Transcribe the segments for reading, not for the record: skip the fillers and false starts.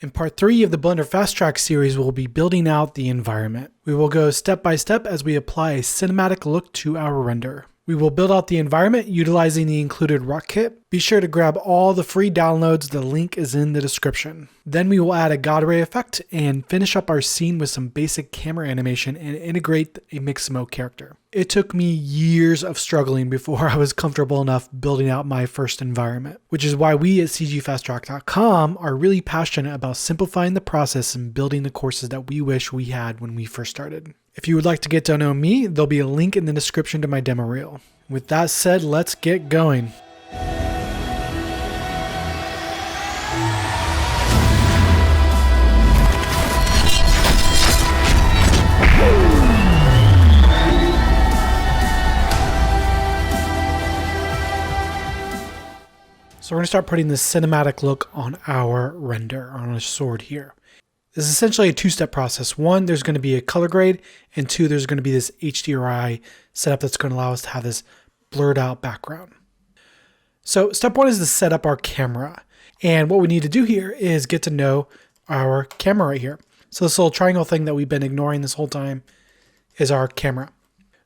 In part 3 of the Blender Fast Track series, we'll be building out the environment. We will go step by step as we apply a cinematic look to our render. We will build out the environment utilizing the included rock kit. Be sure to grab all the free downloads, the link is in the description. Then we will add a God Ray effect and finish up our scene with some basic camera animation and integrate a Maximo character. It took me years of struggling before I was comfortable enough building out my first environment, which is why we at cgfasttrack.com are really passionate about simplifying the process and building the courses that we wish we had when we first started. If you would like to get to know me, there'll be a link in the description to my demo reel. With that said, let's get going. So we're going to start putting this cinematic look on our render, on our sword here. This is essentially a two-step process. One, there's going to be a color grade, and two, there's going to be this HDRI setup that's going to allow us to have this blurred out background. So step one is to set up our camera. And what we need to do here is get to know our camera right here. So this little triangle thing that we've been ignoring this whole time is our camera.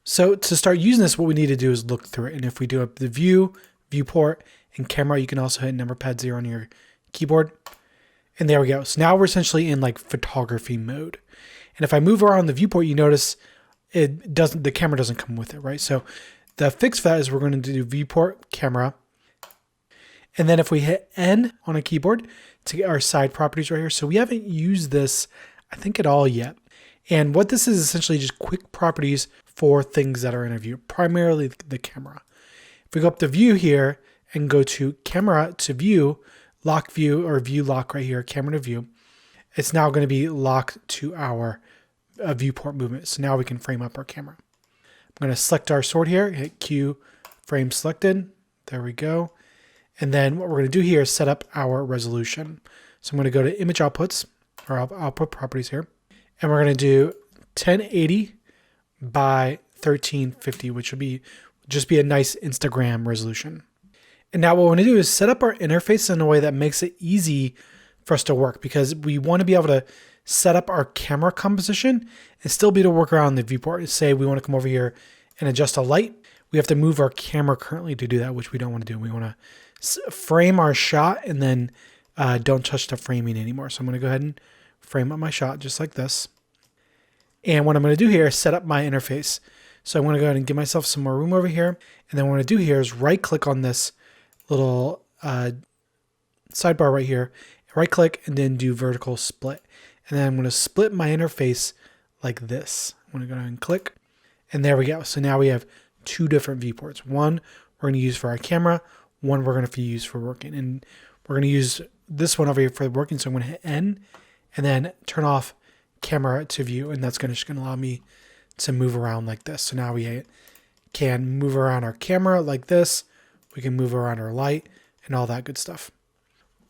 So to start using this, what we need to do is look through it. And if we do up the view, viewport, and camera, you can also hit number pad 0 on your keyboard. And there we go. So now we're essentially in like photography mode. And if I move around the viewport, you notice the camera doesn't come with it, right? So the fix for that is we're going to do viewport, camera. And then if we hit N on a keyboard to get our side properties right here. So we haven't used this, I think, at all yet. And what this is essentially just quick properties for things that are in a view, primarily the camera. If we go up to view here and go to camera to view, lock view or view lock right here, camera to view, it's now going to be locked to our viewport movement. So now we can frame up our camera. I'm going to select our sword here, hit Q, frame selected. There we go. And then what we're going to do here is set up our resolution. So I'm going to go to image outputs or output properties here. And we're going to do 1080 by 1350, which would just be a nice Instagram resolution. And now what we're going to do is set up our interface in a way that makes it easy for us to work, because we want to be able to set up our camera composition and still be able to work around the viewport. Say we want to come over here and adjust a light. We have to move our camera currently to do that, which we don't want to do. We want to frame our shot and then don't touch the framing anymore. So I'm going to go ahead and frame up my shot just like this. And what I'm going to do here is set up my interface. So I'm going to go ahead and give myself some more room over here. And then what I'm going to do here is right click on this little sidebar right here, right click and then do vertical split. And then I'm going to split my interface like this. I'm going to go ahead and click, and there we go. So now we have two different viewports. One we're going to use for our camera, one we're going to use for working. And we're going to use this one over here for working. So I'm going to hit N and then turn off camera to view. And that's just going to allow me to move around like this. So now we can move around our camera like this. We can move around our light and all that good stuff.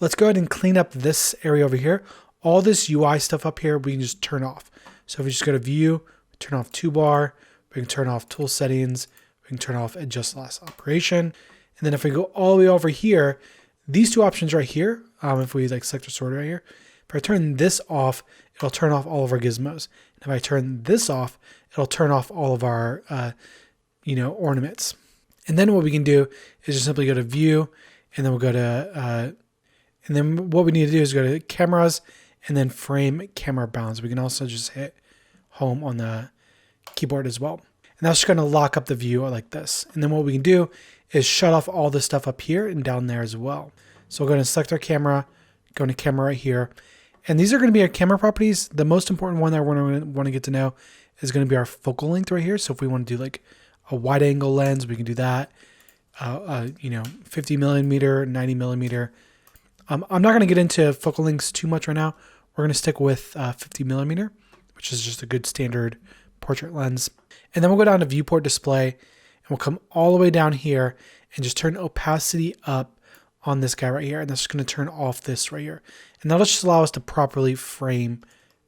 Let's go ahead and clean up this area over here. All this UI stuff up here, we can just turn off. So if we just go to view, turn off toolbar, we can turn off tool settings, we can turn off adjust last operation. And then if we go all the way over here, these two options right here, if we like select our sword right here, if I turn this off, it'll turn off all of our gizmos. And if I turn this off, it'll turn off all of our, ornaments. And then what we can do is just simply go to view, and then we'll go to, and then what we need to do is go to cameras and then frame camera bounds. We can also just hit home on the keyboard as well. And that's just going to lock up the view like this. And then what we can do is shut off all the stuff up here and down there as well. So we're going to select our camera, go into camera right here. And these are going to be our camera properties. The most important one that we're going to want to get to know is going to be our focal length right here. So if we want to do like a wide angle lens, we can do that. 50 millimeter, 90 millimeter. I'm not going to get into focal lengths too much right now. We're going to stick with 50 millimeter, which is just a good standard portrait lens. And then we'll go down to viewport display, and we'll come all the way down here and just turn opacity up on this guy right here. And that's just going to turn off this right here. And that'll just allow us to properly frame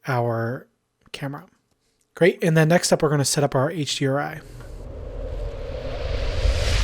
our camera. Great. And then next up, we're going to set up our HDRI.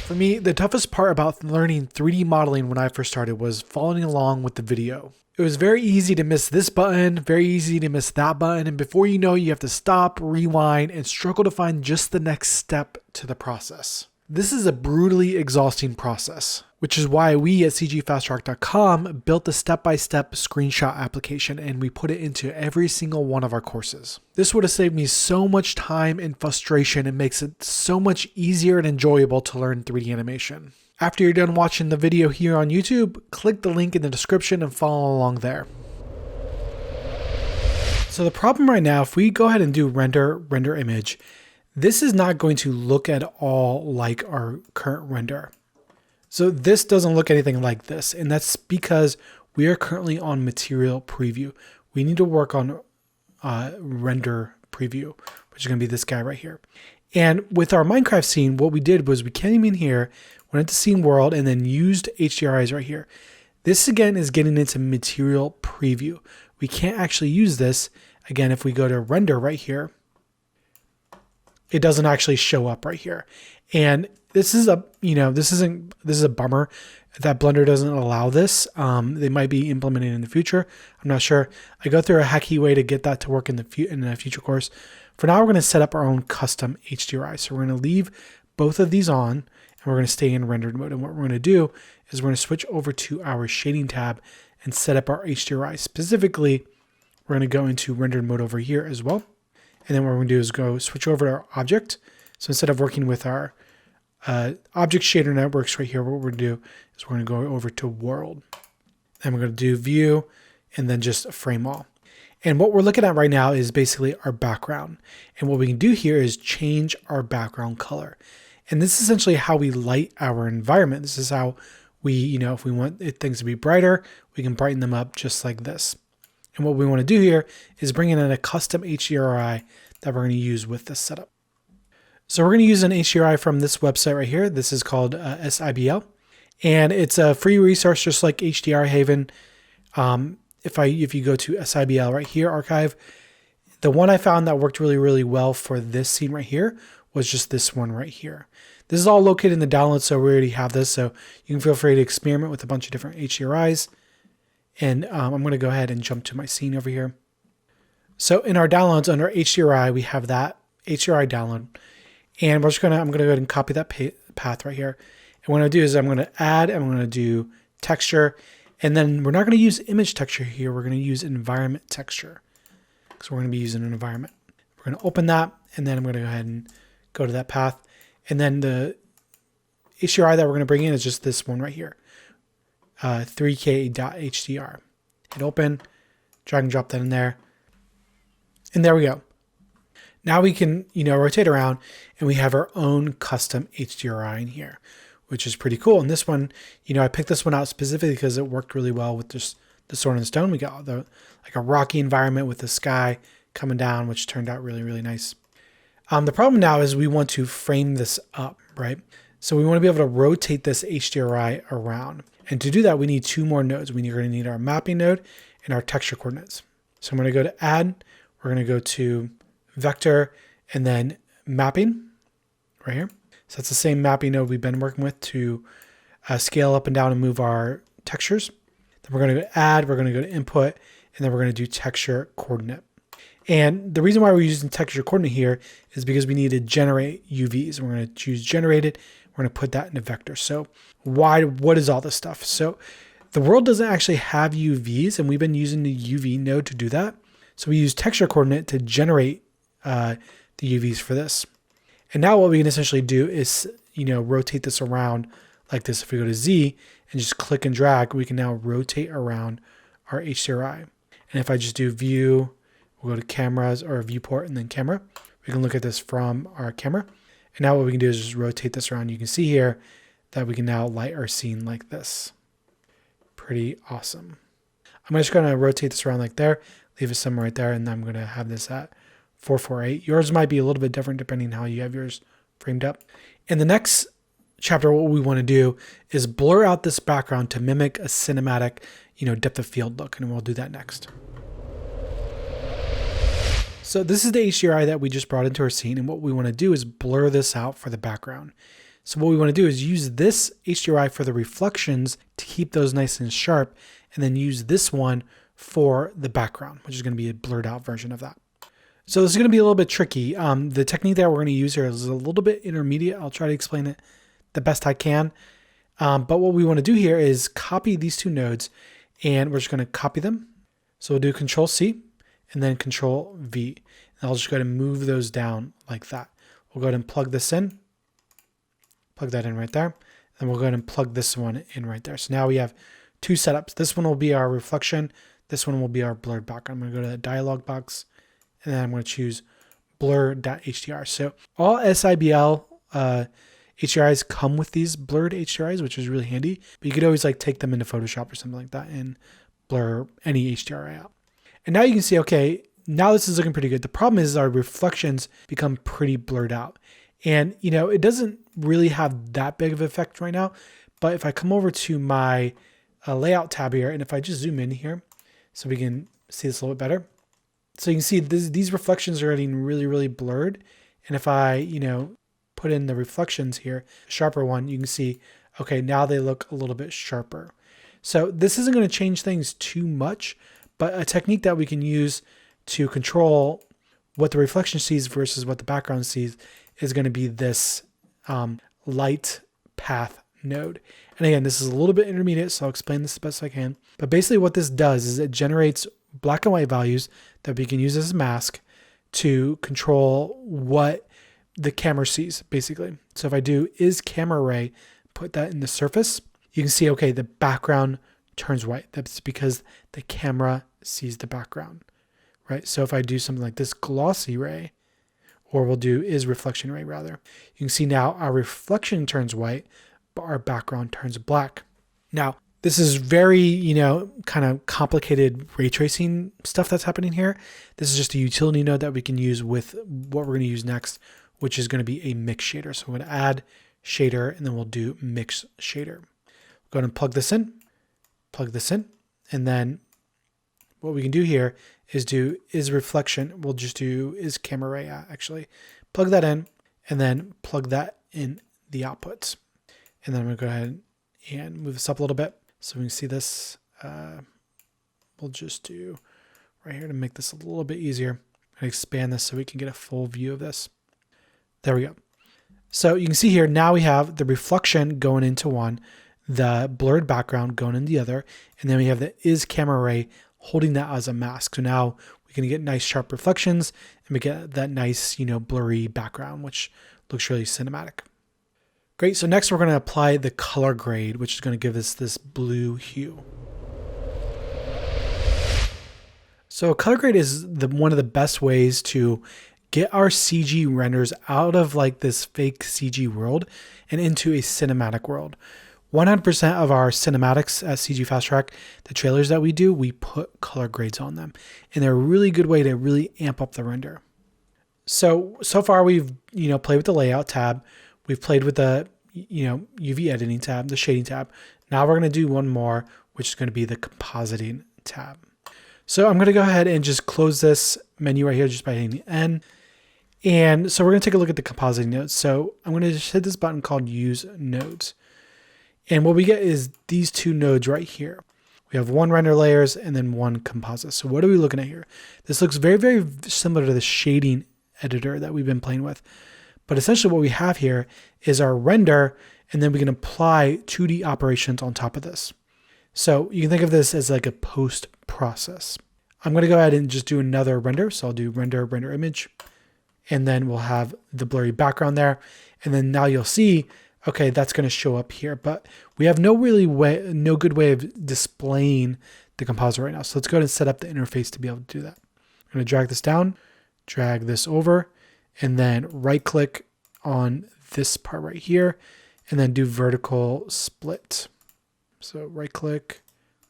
For me, the toughest part about learning 3D modeling when I first started was following along with the video. It It was very easy to miss this button, very easy to miss that button, and before you know, you have to stop, rewind, and struggle to find just the next step to the process. This is a brutally exhausting process, which is why we at cgfasttrack.com built the step-by-step screenshot application and we put it into every single one of our courses. This would have saved me so much time and frustration and makes it so much easier and enjoyable to learn 3D animation. After you're done watching the video here on YouTube, click the link in the description and follow along there. So the problem right now, if we go ahead and do render image, this is not going to look at all like our current render. So this doesn't look anything like this, and that's because we are currently on material preview. We need to work on render preview, which is going to be this guy right here. And with our Minecraft scene, what we did was we came in here, went into scene world, and then used HDRIs right here. This again is getting into material preview. We can't actually use this. Again, if we go to render right here, it doesn't actually show up right here. And this is a, this is a bummer that Blender doesn't allow this. They might be implementing in the future. I'm not sure. I go through a hacky way to get that to work in a future course. For now, we're going to set up our own custom HDRI. So we're going to leave both of these on and we're going to stay in rendered mode. And what we're going to do is we're going to switch over to our shading tab and set up our HDRI. Specifically, we're going to go into rendered mode over here as well. And then what we're going to do is go switch over to our object. So instead of working with our object shader networks right here, what we're going to do is we're going to go over to world. And we're going to do view and then just frame all. And what we're looking at right now is basically our background. And what we can do here is change our background color. And this is essentially how we light our environment. This is how we, if we want things to be brighter, we can brighten them up just like this. And what we want to do here is bring in a custom HDRI that we're going to use with this setup. So we're going to use an HDRI from this website right here. This is called SIBL. And it's a free resource just like HDR Haven. If you go to SIBL right here, archive, the one I found that worked really, really well for this scene right here was just this one right here. This is all located in the download, so we already have this. So you can feel free to experiment with a bunch of different HDRIs. And I'm going to go ahead and jump to my scene over here. So in our downloads under HDRI, we have that HDRI download. And I'm going to go ahead and copy that path right here. And what I'm going to do is I'm going to add, and I'm going to do texture. And then we're not going to use image texture here. We're going to use environment texture. So we're going to be using an environment. We're going to open that, and then I'm going to go ahead and go to that path. And then the HDRI that we're going to bring in is just this one right here. 3k.hdr. Hit open, drag and drop that in there. And there we go. Now we can, rotate around and we have our own custom HDRI in here, which is pretty cool. And this one, I picked this one out specifically because it worked really well with just the sword and stone. We got like a rocky environment with the sky coming down, which turned out really, really nice. The problem now is we want to frame this up, right? So we want to be able to rotate this HDRI around. And to do that, we need two more nodes. We're going to need our mapping node and our texture coordinates. So I'm going to go to add, we're going to go to vector and then mapping right here. So that's the same mapping node we've been working with to scale up and down and move our textures. Then we're going to go to add, we're going to go to input, and then we're going to do texture coordinate. And the reason why we're using texture coordinate here is because we need to generate UVs. We're going to choose generated. We're going to put that into vector. So what is all this stuff? So the world doesn't actually have UVs, and we've been using the UV node to do that. So we use texture coordinate to generate the UVs for this. And now what we can essentially do is, rotate this around like this. If we go to Z and just click and drag, we can now rotate around our HDRI. And if I just do view, we'll go to cameras or viewport and then camera. We can look at this from our camera. And now what we can do is just rotate this around. You can see here that we can now light our scene like this. Pretty awesome. I'm just going to rotate this around like there, leave it somewhere right there, and then I'm going to have this at 448. Yours might be a little bit different depending on how you have yours framed up. In the next chapter, what we want to do is blur out this background to mimic a cinematic, depth of field look, and we'll do that next. So this is the HDRI that we just brought into our scene, and what we want to do is blur this out for the background. So what we want to do is use this HDRI for the reflections to keep those nice and sharp, and then use this one for the background, which is going to be a blurred out version of that. So this is going to be a little bit tricky. The technique that we're going to use here is a little bit intermediate. I'll try to explain it the best I can. But what we want to do here is copy these two nodes, and we're just going to copy them. So we'll do Control C and then Control V. And I'll just go ahead and move those down like that. We'll go ahead and plug this in, plug that in right there. And we'll go ahead and plug this one in right there. So now we have two setups. This one will be our reflection. This one will be our blurred background. I'm going to go to the dialog box, and then I'm going to choose blur.hdr. So all SIBL HDRIs come with these blurred HDRIs, which is really handy. But you could always like take them into Photoshop or something like that and blur any HDRI out. And now you can see, okay, now this is looking pretty good. The problem is our reflections become pretty blurred out. And, you know, it doesn't really have that big of an effect right now. But if I come over to my layout tab here, and if I just zoom in here so we can see this a little bit better. So you can see these reflections are getting really, really blurred. And if I, you know, put in the reflections here, sharper one, you can see, okay, now they look a little bit sharper. So this isn't going to change things too much, but a technique that we can use to control what the reflection sees versus what the background sees is going to be this light path node. And again, this is a little bit intermediate, so I'll explain this the best I can. But basically what this does is it generates black and white values that we can use as a mask to control what the camera sees, basically. So if I do is camera ray, put that in the surface, you can see, okay, the background turns white. That's because the camera sees the background, right? So if I do something like this glossy ray, or we'll do is reflection ray rather, you can see now our reflection turns white, but our background turns black. Now, this is very, you know, kind of complicated ray tracing stuff that's happening here. This is just a utility node that we can use with what we're going to use next, which is going to be a mix shader. So we're going to add shader, and then we'll do mix shader. Go ahead and plug this in, and then what we can do here is do is reflection. We'll just do is camera ray actually. Plug that in, and then plug that in the outputs. And then I'm going to go ahead and move this up a little bit so we can see this. We'll just do right here to make this a little bit easier. And expand this so we can get a full view of this. There we go. So you can see here, now we have the reflection going into one, the blurred background going in the other, and then we have the is camera ray holding that as a mask. So now we can get nice sharp reflections and we get that nice, you know, blurry background, which looks really cinematic. Great. So next we're going to apply the color grade, which is going to give us this blue hue. So color grade is one of the best ways to get our CG renders out of like this fake CG world and into a cinematic world. 100% of our cinematics at CG Fast Track, the trailers that we do, we put color grades on them. And they're a really good way to really amp up the render. So far we've, you know, played with the layout tab. We've played with the, you know, UV editing tab, the shading tab. Now we're going to do one more, which is going to be the compositing tab. So I'm going to go ahead and just close this menu right here just by hitting the N. And so we're going to take a look at the compositing nodes. So I'm going to just hit this button called Use Nodes. And what we get is these two nodes right here. We have one render layers and then one composite. So what are we looking at here? This looks very, very similar to the shading editor that we've been playing with. But essentially what we have here is our render, and then we can apply 2D operations on top of this. So you can think of this as like a post process. I'm going to go ahead and just do another render. So I'll do render image, and then we'll have the blurry background there. And then now you'll see, okay, that's going to show up here, but we have no good way of displaying the composite right now. So let's go ahead and set up the interface to be able to do that. I'm going to drag this down, drag this over, and then right click on this part right here, and then do vertical split. So right click,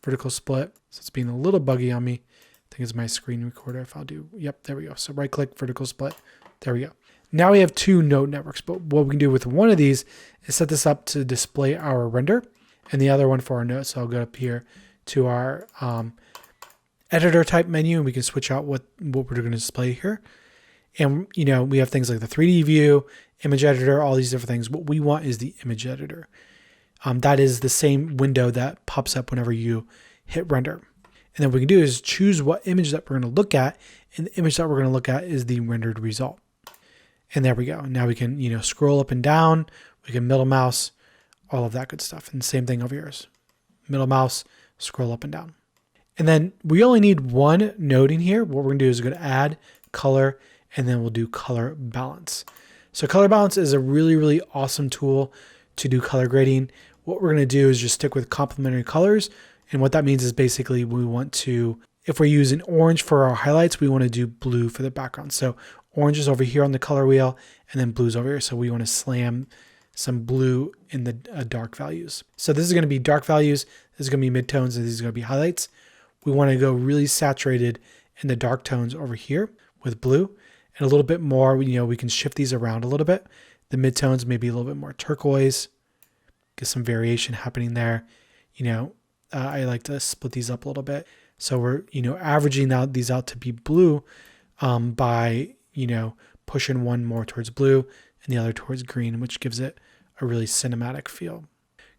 vertical split. So it's being a little buggy on me. I think it's my screen recorder. If I'll do, yep, there we go. So right click, vertical split. There we go. Now we have two node networks, but what we can do with one of these is set this up to display our render and the other one for our node. So I'll go up here to our editor type menu, and we can switch out what we're going to display here. And, you know, we have things like the 3D view, image editor, all these different things. What we want is the image editor. That is the same window that pops up whenever you hit render. And then what we can do is choose what image that we're going to look at. And the image that we're going to look at is the rendered result. And there we go. Now we can, scroll up and down. We can middle mouse, all of that good stuff. And same thing over here. Middle mouse, scroll up and down. And then we only need one node in here. What we're going to do is we're going to add color, and then we'll do color balance. So color balance is a really, really awesome tool to do color grading. What we're going to do is just stick with complementary colors. And what that means is basically we want to, if we're using orange for our highlights, we want to do blue for the background. So orange is over here on the color wheel, and then blue's over here. So we want to slam some blue in the dark values. So this is going to be dark values. This is going to be midtones, and these are going to be highlights. We want to go really saturated in the dark tones over here with blue, and a little bit more, we can shift these around a little bit. The midtones maybe a little bit more turquoise, get some variation happening there. I like to split these up a little bit. So we're, averaging these out to be blue by, pushing one more towards blue and the other towards green, which gives it a really cinematic feel.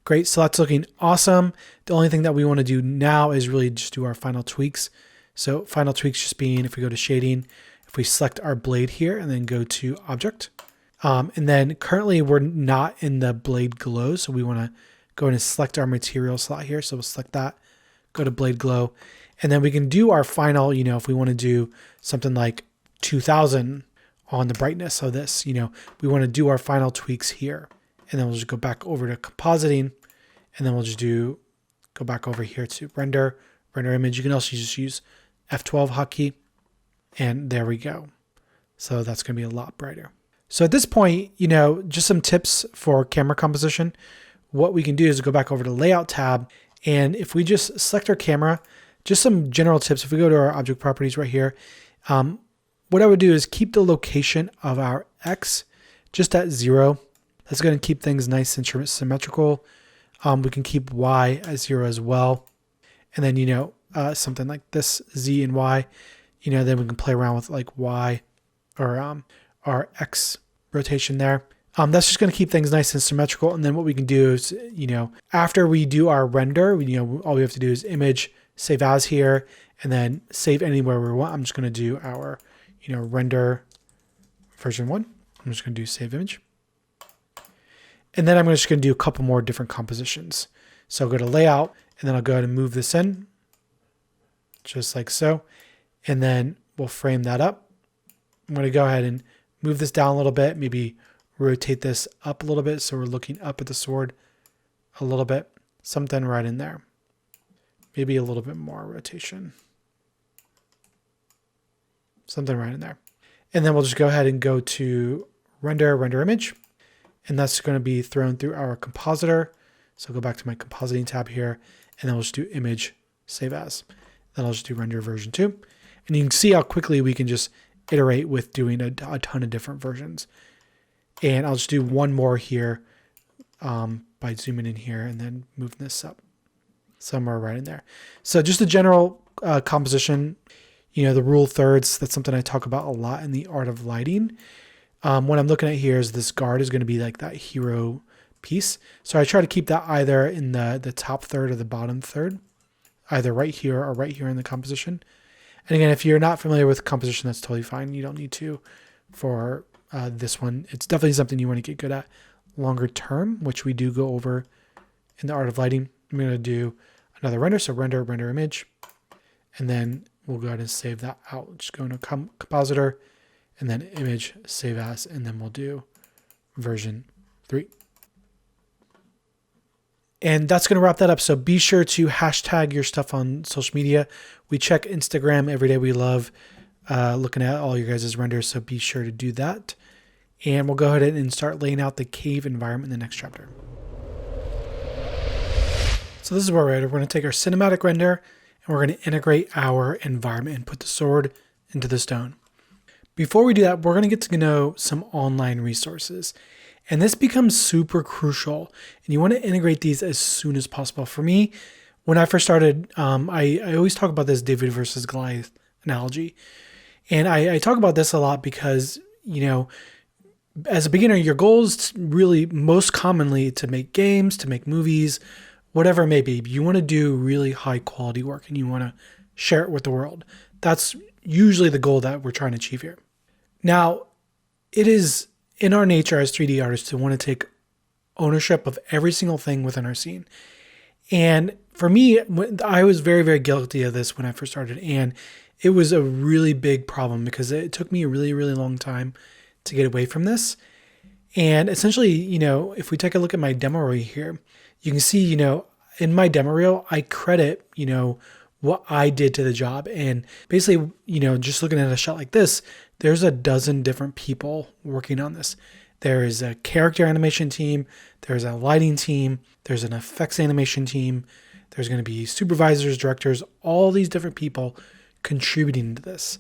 Great, so that's looking awesome. The only thing that we want to do now is really just do our final tweaks. So final tweaks just being, if we go to shading, if we select our blade here and then go to object, and then currently we're not in the blade glow. So we want to go ahead and select our material slot here. So we'll select that, go to blade glow, and then we can do our final, if we want to do something like 2000 on the brightness of this, we want to do our final tweaks here. And then we'll just go back over to compositing, and then we'll just go back over here to render image. You can also just use F12 hotkey, and there we go. So that's going to be a lot brighter. So at this point, just some tips for camera composition. What we can do is go back over to layout tab, and if we just select our camera, just some general tips. If we go to our object properties right here, what I would do is keep the location of our X just at 0. That's going to keep things nice and symmetrical. We can keep Y at 0 as well. And then, something like this, Z and Y, then we can play around with like Y or our X rotation there. That's just going to keep things nice and symmetrical. And then what we can do is, after we do our render, all we have to do is image, save as here, and then save anywhere we want. I'm just going to do our, render version 1. I'm just going to do save image. And then I'm just going to do a couple more different compositions. So I'll go to layout, and then I'll go ahead and move this in, just like so. And then we'll frame that up. I'm going to go ahead and move this down a little bit, maybe rotate this up a little bit so we're looking up at the sword a little bit, something right in there. Maybe a little bit more rotation. Something right in there. And then we'll just go ahead and go to render image. And that's going to be thrown through our compositor. So go back to my compositing tab here, and then we'll just do image, save as. Then I'll just do render version 2. And you can see how quickly we can just iterate with doing a ton of different versions. And I'll just do one more here by zooming in here and then moving this up somewhere right in there. So just a general composition, the rule of thirds, that's something I talk about a lot in the art of lighting. What I'm looking at here is this guard is going to be like that hero piece. So I try to keep that either in the top third or the bottom third, either right here or right here in the composition. And again, if you're not familiar with composition, that's totally fine. You don't need to for this one. It's definitely something you want to get good at longer term, which we do go over in the art of lighting. I'm going to do another render. So render image, and then we'll go ahead and save that out. Just go into compositor, and then image, save as, and then we'll do version 3. And that's going to wrap that up. So be sure to hashtag your stuff on social media. We check Instagram every day. We love looking at all your guys' renders, so be sure to do that. And we'll go ahead and start laying out the cave environment in the next chapter. So this is where we're at. We're going to take our cinematic render, and we're going to integrate our environment and put the sword into the stone. Before we do that, we're going to get to know some online resources. And this becomes super crucial, and you want to integrate these as soon as possible. For me, when I first started, I always talk about this David versus Goliath analogy. And I talk about this a lot because, as a beginner, your goal is really most commonly to make games, to make movies, whatever it may be. You want to do really high quality work, and you want to share it with the world. That's usually the goal that we're trying to achieve here. Now, it is in our nature as 3D artists to want to take ownership of every single thing within our scene. And for me, I was very, very guilty of this when I first started. And it was a really big problem because it took me a really, really long time to get away from this. And essentially, if we take a look at my demo reel here, you can see, in my demo reel, I credit, what I did to the job. And basically, just looking at a shot like this, there's a dozen different people working on this. There is a character animation team, there's a lighting team, there's an effects animation team, there's going to be supervisors, directors, all these different people contributing to this.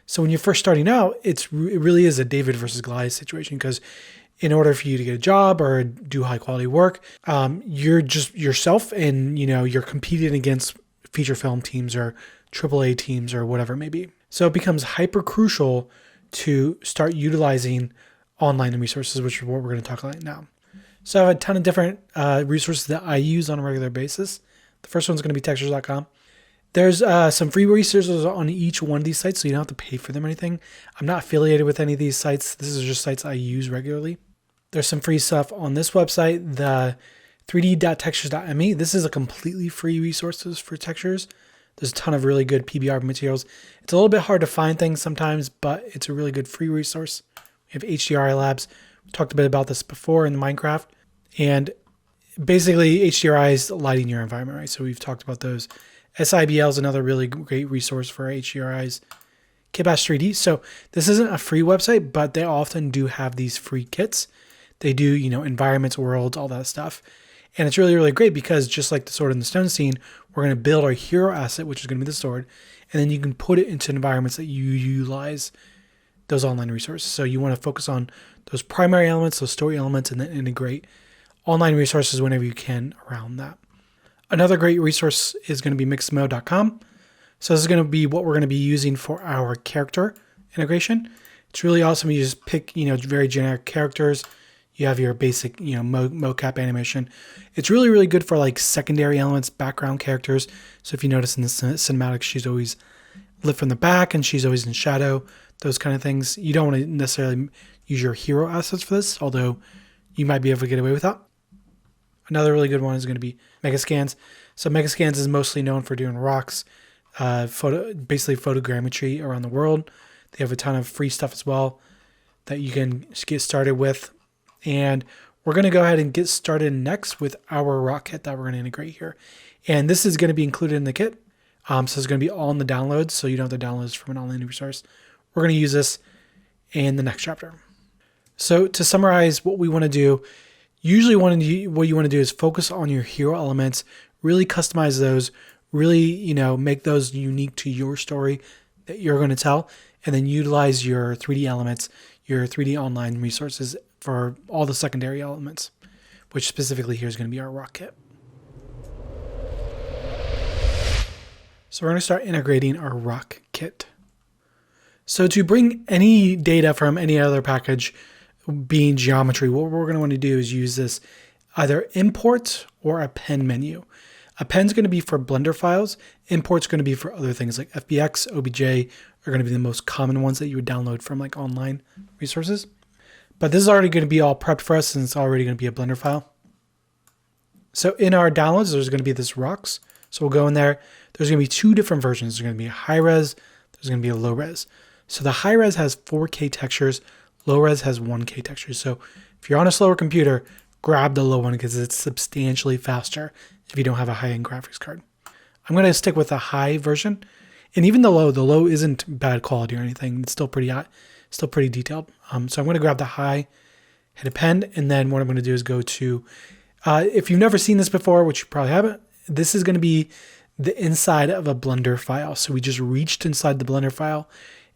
So when you're first starting out, it really is a David versus Goliath situation, because in order for you to get a job or do high quality work, you're just yourself, and you're competing against feature film teams or AAA teams or whatever it may be. So it becomes hyper crucial to start utilizing online resources, which is what we're going to talk about now. So I have a ton of different resources that I use on a regular basis. The first one's going to be textures.com. There's some free resources on each one of these sites, so you don't have to pay for them or anything. I'm not affiliated with any of these sites. This is just sites I use regularly. There's some free stuff on this website, the 3d.textures.me. This is a completely free resources for textures. There's a ton of really good PBR materials. It's a little bit hard to find things sometimes, but it's a really good free resource. We have HDRI labs. We talked a bit about this before in Minecraft. And basically, HDRI is lighting your environment, right? So we've talked about those. SIBL is another really great resource for HDRIs. Kitbash 3D. So this isn't a free website, but they often do have these free kits. They do, environments, worlds, all that stuff. And it's really, really great because just like the sword and the stone scene, we're going to build our hero asset, which is going to be the sword. And then you can put it into environments that you utilize those online resources. So you want to focus on those primary elements, those story elements, and then integrate online resources whenever you can around that. Another great resource is going to be Maximo.com. So this is going to be what we're going to be using for our character integration. It's really awesome. You just pick, very generic characters. You have your basic, mocap animation. It's really, really good for like secondary elements, background characters. So if you notice in the cinematic, she's always lit from the back and she's always in shadow, those kind of things. You don't want to necessarily use your hero assets for this, although you might be able to get away with that. Another really good one is going to be Megascans. So Megascans is mostly known for doing rocks, basically photogrammetry around the world. They have a ton of free stuff as well that you can get started with. And we're going to go ahead and get started next with our rock kit that we're going to integrate here. And this is going to be included in the kit. So it's going to be all in the downloads, so you don't have to download this from an online resource. We're going to use this in the next chapter. So to summarize what we want to do, usually what you want to do is focus on your hero elements, really customize those, really, make those unique to your story that you're going to tell, and then utilize your 3D elements, your 3D online resources for all the secondary elements, which specifically here is going to be our rock kit. So we're going to start integrating our rock kit. So to bring any data from any other package, being geometry, what we're going to want to do is use this either import or append menu. Append's going to be for Blender files. Import's going to be for other things like FBX, OBJ are going to be the most common ones that you would download from like online resources. But this is already going to be all prepped for us and it's already going to be a Blender file. So in our downloads, there's going to be this rocks. So we'll go in there. There's going to be two different versions. There's going to be a high res. There's going to be a low res. So the high res has 4K textures. Low res has 1K textures. So if you're on a slower computer, grab the low one because it's substantially faster if you don't have a high-end graphics card. I'm going to stick with the high version. And even the low isn't bad quality or anything. It's still pretty hot, still pretty detailed. So I'm going to grab the high, hit append, and then what I'm going to do is go to, if you've never seen this before, which you probably haven't, this is going to be the inside of a Blender file. So we just reached inside the Blender file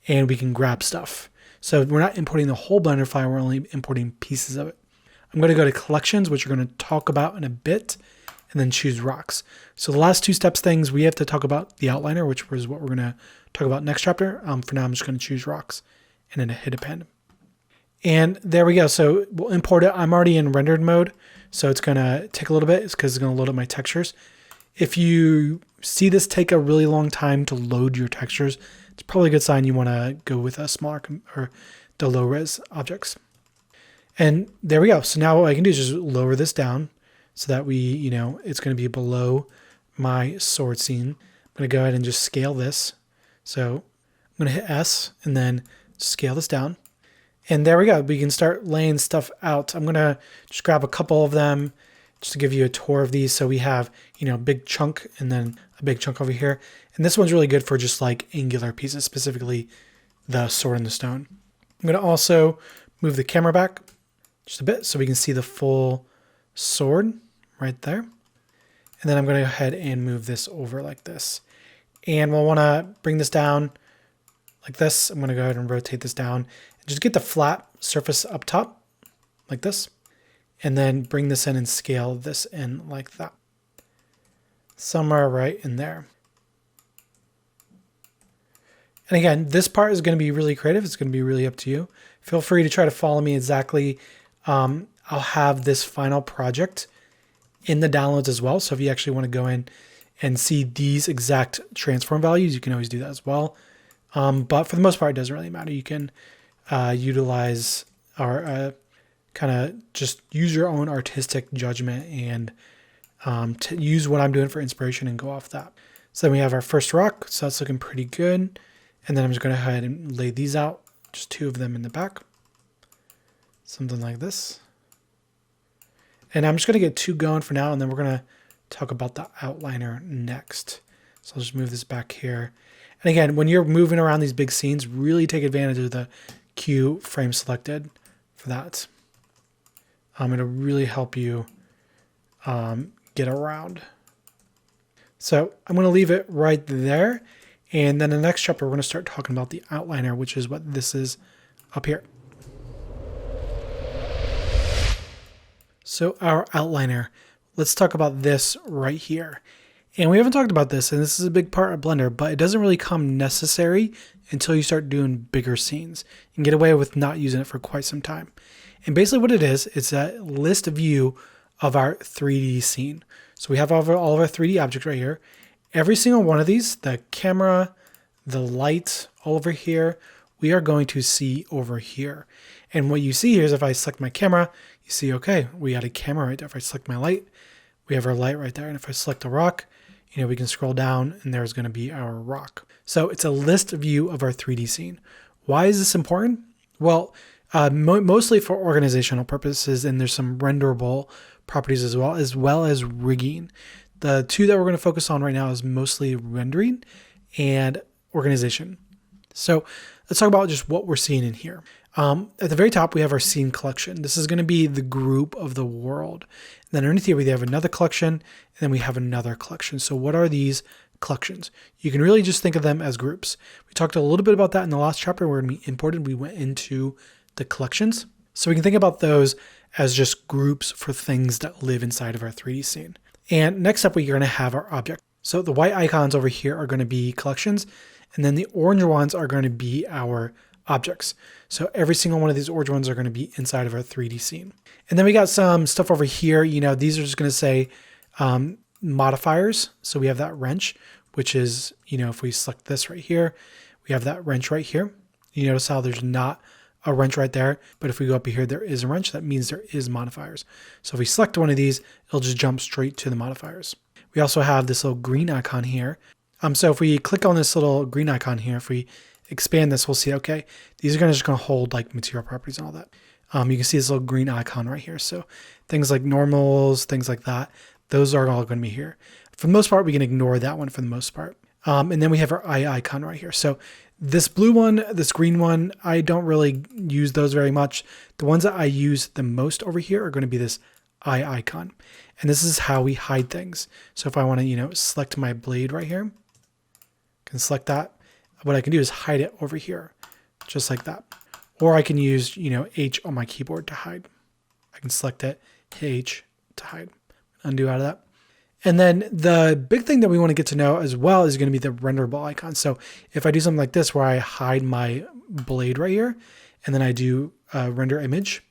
and we can grab stuff. So we're not importing the whole Blender file, we're only importing pieces of it. I'm going to go to collections, which we're going to talk about in a bit, and then choose rocks. So the last two steps things, we have to talk about the outliner, which is what we're going to talk about next chapter. For now, I'm just going to choose rocks and then hit append. And there we go. So we'll import it. I'm already in rendered mode, so it's going to take a little bit. It's because it's going to load up my textures. If you see this take a really long time to load your textures, it's probably a good sign you want to go with a smaller or the low res objects. And there we go. So now what I can do is just lower this down so that it's going to be below my sword scene. I'm going to go ahead and just scale this. So I'm going to hit S and then scale this down. And there we go. We can start laying stuff out. I'm going to just grab a couple of them just to give you a tour of these. So we have, a big chunk and then a big chunk over here. And this one's really good for just like angular pieces, specifically the sword and the stone. I'm going to also move the camera back just a bit so we can see the full sword right there. And then I'm going to go ahead and move this over like this. And we'll want to bring this down like this. I'm going to go ahead and rotate this down and just get the flat surface up top like this. And then bring this in and scale this in like that. Somewhere right in there. And again, this part is going to be really creative. It's going to be really up to you. Feel free to try to follow me exactly. I'll have this final project in the downloads as well. So if you actually want to go in and see these exact transform values, you can always do that as well. But for the most part, it doesn't really matter. You can utilize or kind of just use your own artistic judgment and to use what I'm doing for inspiration and go off that. So then we have our first rock. So that's looking pretty good. And then I'm just going to go ahead and lay these out, just 2 of them in the back. Something like this. And I'm just going to get 2 going for now, and then we're going to talk about the outliner next. So I'll just move this back here. And again, when you're moving around these big scenes, really take advantage of the keyframe selected for that. It'll really help you get around. So I'm going to leave it right there. And then the next chapter, we're going to start talking about the outliner, which is what this is up here. So our outliner, let's talk about this right here. And we haven't talked about this, and this is a big part of Blender, but it doesn't really come necessary until you start doing bigger scenes. You can get away with not using it for quite some time. And basically what it is, it's a list view of our 3D scene. So we have all of our 3D objects right here. Every single one of these, the camera, the light, all over here, we are going to see over here. And what you see here is if I select my camera, you see, okay, we got a camera right there. If I select my light, we have our light right there. And if I select a rock, we can scroll down and there's going to be our rock. So it's a list view of our 3D scene. Why is this important? Well, mostly for organizational purposes, and there's some renderable properties as well as rigging. The 2 that we're going to focus on right now is mostly rendering and organization. So let's talk about just what we're seeing in here. At the very top, we have our scene collection. This is going to be the group of the world. And then underneath here, we have another collection, and then we have another collection. So what are these collections? You can really just think of them as groups. We talked a little bit about that in the last chapter where we imported, we went into the collections. So we can think about those as just groups for things that live inside of our 3D scene. And next up, we're going to have our object. So the white icons over here are going to be collections, and then the orange ones are going to be our objects. So every single one of these orange ones are going to be inside of our 3D scene. And then we got some stuff over here. These are just going to say modifiers. So we have that wrench, which is, if we select this right here, we have that wrench right here. You notice how there's not a wrench right there, but if we go up here, there is a wrench. That means there is modifiers. So if we select one of these, it'll just jump straight to the modifiers. We also have this little green icon here. So if we click on this little green icon here, if we expand this, we'll see, okay, these are just going to hold like material properties and all that. You can see this little green icon right here. So things like normals, things like that, those are all going to be here. For the most part, we can ignore that one for the most part. And then we have our eye icon right here. So this blue one, this green one, I don't really use those very much. The ones that I use the most over here are going to be this eye icon. And this is how we hide things. So if I want to, select my blade right here, I can select that. What I can do is hide it over here, just like that. Or I can use, H on my keyboard to hide. I can select it, hit H to hide. Undo out of that. And then the big thing that we want to get to know as well is going to be the renderable icon. So if I do something like this where I hide my blade right here, and then I do render image,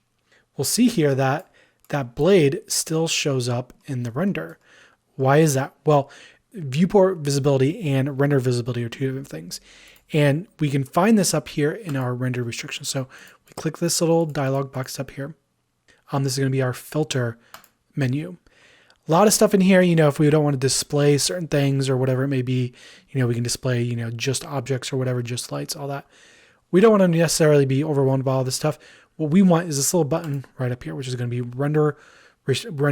we'll see here that that blade still shows up in the render. Why is that? Well, viewport visibility and render visibility are two different things. And we can find this up here in our render restrictions. So we click this little dialog box up here. This is going to be our filter menu. A lot of stuff in here, if we don't want to display certain things or whatever it may be, we can display, just objects or whatever, just lights, all that. We don't want to necessarily be overwhelmed by all this stuff. What we want is this little button right up here, which is going to be render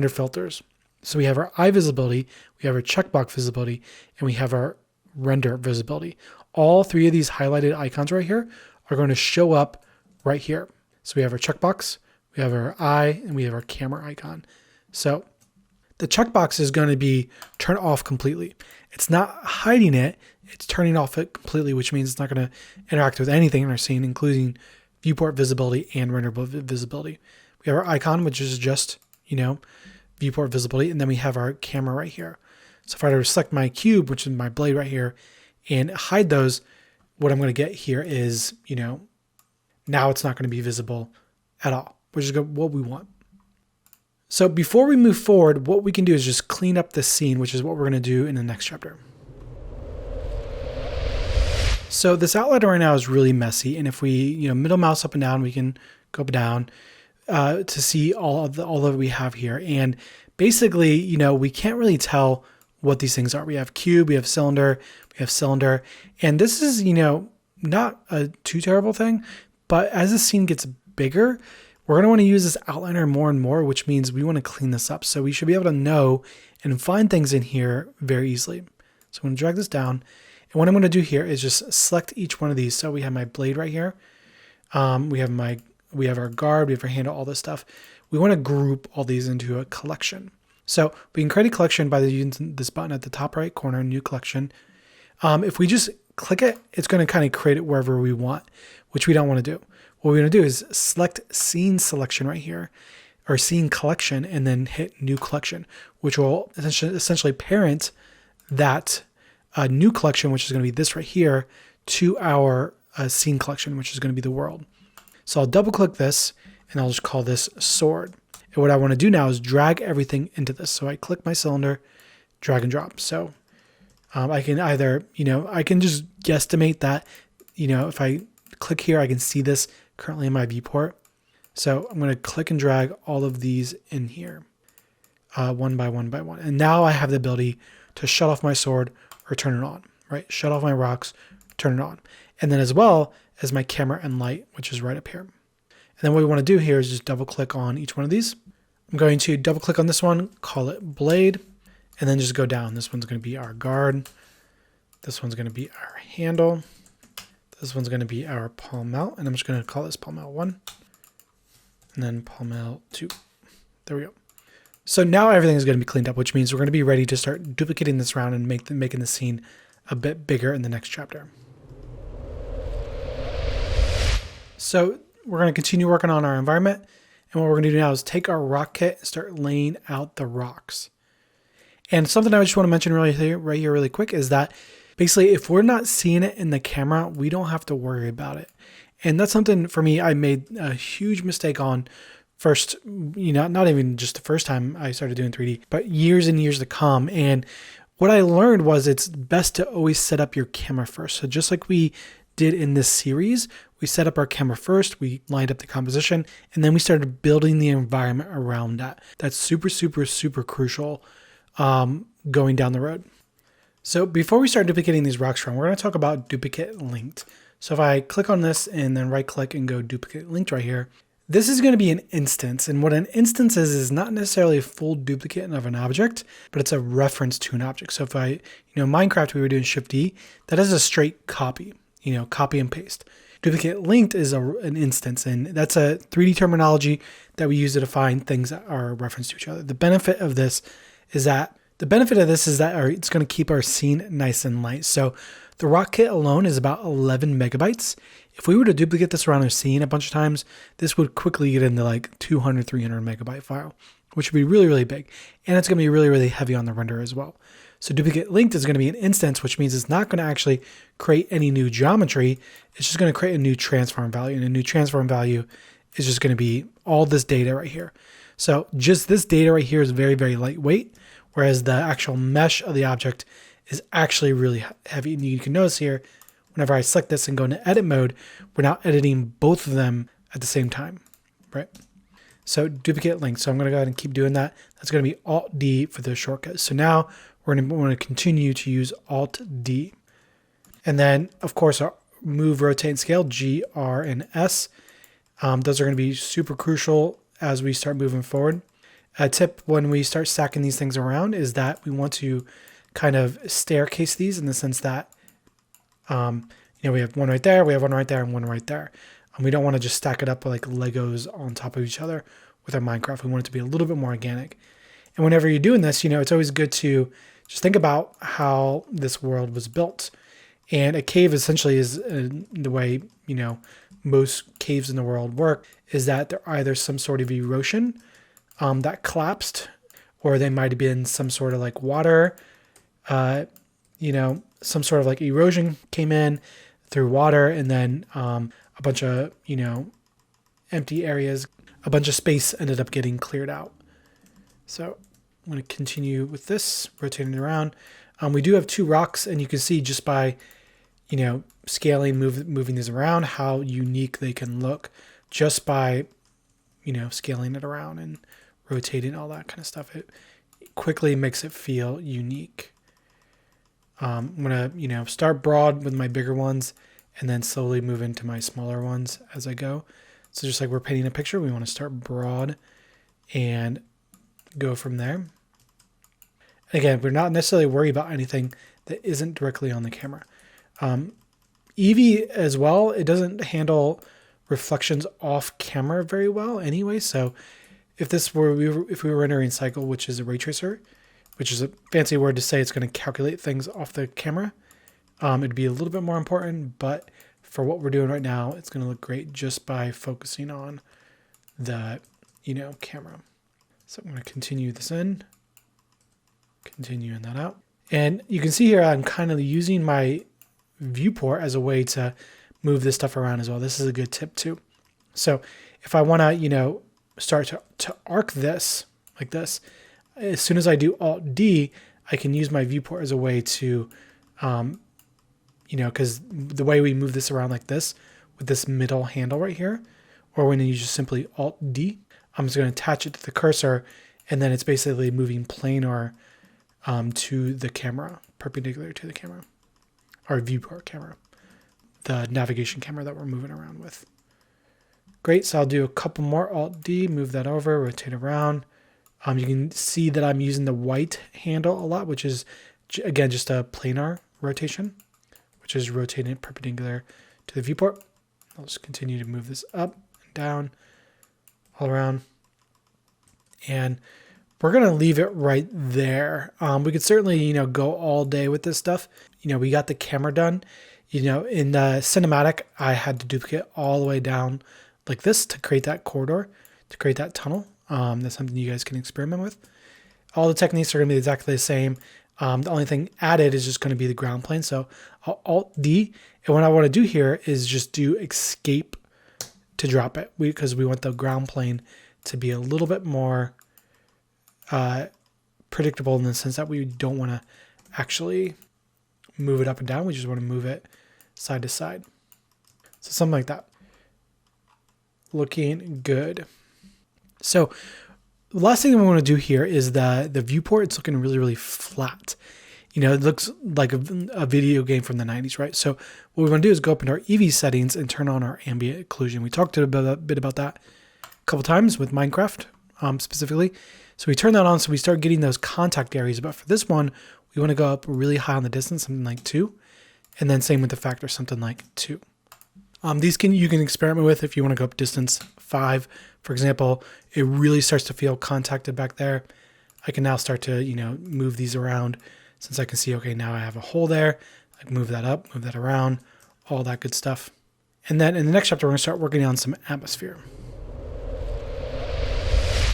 filters. So we have our eye visibility, we have our checkbox visibility, and we have our render visibility. All three of these highlighted icons right here are going to show up right here. So we have our checkbox, we have our eye, and we have our camera icon. So the checkbox is going to be turned off completely. It's not hiding it, it's turning off it completely, which means it's not going to interact with anything in our scene, including viewport visibility and render visibility. We have our icon, which is just, viewport visibility, and then we have our camera right here. So if I were to select my cube, which is my blade right here, and hide those, what I'm going to get here is, now it's not going to be visible at all, which is what we want. So before we move forward, what we can do is just clean up the scene, which is what we're going to do in the next chapter. So this outliner right now is really messy, and if we middle mouse up and down, we can go up and down to see all that we have here. And basically, we can't really tell what these things are. We have cube, we have cylinder, and this is not a too terrible thing. But as the scene gets bigger, we're going to want to use this outliner more and more, which means we want to clean this up. So we should be able to know and find things in here very easily. So I'm going to drag this down. And what I'm going to do here is just select each one of these. So we have my blade right here. We have our guard, we have our handle, all this stuff. We want to group all these into a collection. So we can create a collection by using this button at the top right corner, new collection. If we just click it, it's going to kind of create it wherever we want, which we don't want to do. What we're going to do is select scene selection right here, or scene collection, and then hit new collection, which will essentially parent that new collection, which is going to be this right here, to our scene collection, which is going to be the world. So I'll double click this and I'll just call this sword. And what I want to do now is drag everything into this. So I click my cylinder, drag and drop. So I can either, I can just guesstimate that, if I click here, I can see this currently in my viewport. So I'm going to click and drag all of these in here, one by one by one. And now I have the ability to shut off my sword or turn it on, right? Shut off my rocks, turn it on. And then as well as my camera and light, which is right up here. And then what we want to do here is just double click on each one of these. I'm going to double click on this one, call it blade, and then just go down. This one's going to be our guard. This one's going to be our handle. This one's going to be our palm mount, and I'm just going to call this palm mount 1, and then palm mount 2. There we go. So now everything is going to be cleaned up, which means we're going to be ready to start duplicating this around and making the scene a bit bigger in the next chapter. So we're going to continue working on our environment, and what we're going to do now is take our rock kit and start laying out the rocks. And something I just want to mention right here really quick is that basically if we're not seeing it in the camera, we don't have to worry about it. And that's something for me I made a huge mistake on first, not even just the first time I started doing 3D, but years and years to come. And what I learned was it's best to always set up your camera first. So just like we did in this series, we set up our camera first, we lined up the composition, and then we started building the environment around that. That's super, super, super crucial going down the road. So before we start duplicating these rocks around, we're going to talk about duplicate linked. So if I click on this and then right click and go duplicate linked right here, this is going to be an instance. And what an instance is not necessarily a full duplicate of an object, but it's a reference to an object. So if Minecraft, we were doing Shift D, that is a straight copy, copy and paste. Duplicate linked is an instance, and that's a 3D terminology that we use to define things that are referenced to each other. The benefit of this is that it's going to keep our scene nice and light. So the rock kit alone is about 11 megabytes. If we were to duplicate this around our scene a bunch of times, this would quickly get into like 200, 300 megabyte file, which would be really, really big. And it's going to be really, really heavy on the render as well. So duplicate linked is going to be an instance, which means it's not going to actually create any new geometry. It's just going to create a new transform value. And a new transform value is just going to be all this data right here. So just this data right here is very, very lightweight, whereas the actual mesh of the object is actually really heavy. And you can notice here, whenever I select this and go into edit mode, we're now editing both of them at the same time, right? So duplicate link. So I'm going to go ahead and keep doing that. That's going to be Alt D for the shortcut. So now we're going to want to continue to use Alt D. And then, of course, our move, rotate, and scale, G, R, and S. Those are going to be super crucial as we start moving forward. A tip when we start stacking these things around is that we want to kind of staircase these in the sense that, we have one right there, we have one right there, and one right there. And we don't want to just stack it up like Legos on top of each other with our Minecraft. We want it to be a little bit more organic. And whenever you're doing this, it's always good to just think about how this world was built. And a cave essentially is the way, most caves in the world work, is that they're either some sort of erosion that collapsed, or they might have been some sort of like water, some sort of like erosion came in through water, and then a bunch of, empty areas, a bunch of space ended up getting cleared out. So I'm going to continue with this, rotating it around. We do have two rocks, and you can see just by, scaling, moving these around, how unique they can look just by, scaling it around and rotating, all that kind of stuff. It quickly makes it feel unique. I'm going to, start broad with my bigger ones and then slowly move into my smaller ones as I go. So just like we're painting a picture, we want to start broad and go from there. Again, we're not necessarily worried about anything that isn't directly on the camera. Eevee as well, it doesn't handle reflections off camera very well anyway. So if we were rendering cycle, which is a ray tracer, which is a fancy word to say it's going to calculate things off the camera, it'd be a little bit more important, but for what we're doing right now, it's going to look great just by focusing on the, camera. So I'm going to continue this in, continuing that out. And you can see here, I'm kind of using my viewport as a way to move this stuff around as well. This is a good tip too. So if I want to, start to arc this like this, as soon as I do Alt D, I can use my viewport as a way to, because the way we move this around like this with this middle handle right here, or when you just simply Alt D, I'm just going to attach it to the cursor, and then it's basically moving planar to the camera, perpendicular to the camera, our viewport camera, the navigation camera that we're moving around with. Great, so I'll do a couple more Alt D, move that over, rotate around. You can see that I'm using the white handle a lot, which is, again, just a planar rotation, which is rotating it perpendicular to the viewport. I'll just continue to move this up and down, all around. And we're going to leave it right there. We could certainly, go all day with this stuff. We got the camera done. In the cinematic, I had to duplicate all the way down like this to create that corridor, to create that tunnel. That's something you guys can experiment with. All the techniques are going to be exactly the same. The only thing added is just going to be the ground plane. So I'll Alt D. And what I want to do here is just do escape to drop it, because we want the ground plane to be a little bit more predictable in the sense that we don't want to actually move it up and down. We just want to move it side to side. So something like that. Looking good. So the last thing we want to do here is the viewport. It's looking really, really flat. It looks like a video game from the 90s, right? So what we want to do is go up into our Eevee settings and turn on our ambient occlusion. We talked a bit about that a couple times with Minecraft specifically. So we turn that on so we start getting those contact areas. But for this one, we want to go up really high on the distance, something like 2. And then same with the factor, something like 2. These you can experiment with if you want to go up distance 5. For example, it really starts to feel contacted back there. I can now start to, move these around since I can see, okay, now I have a hole there. I can move that up, move that around, all that good stuff. And then in the next chapter, we're going to start working on some atmosphere.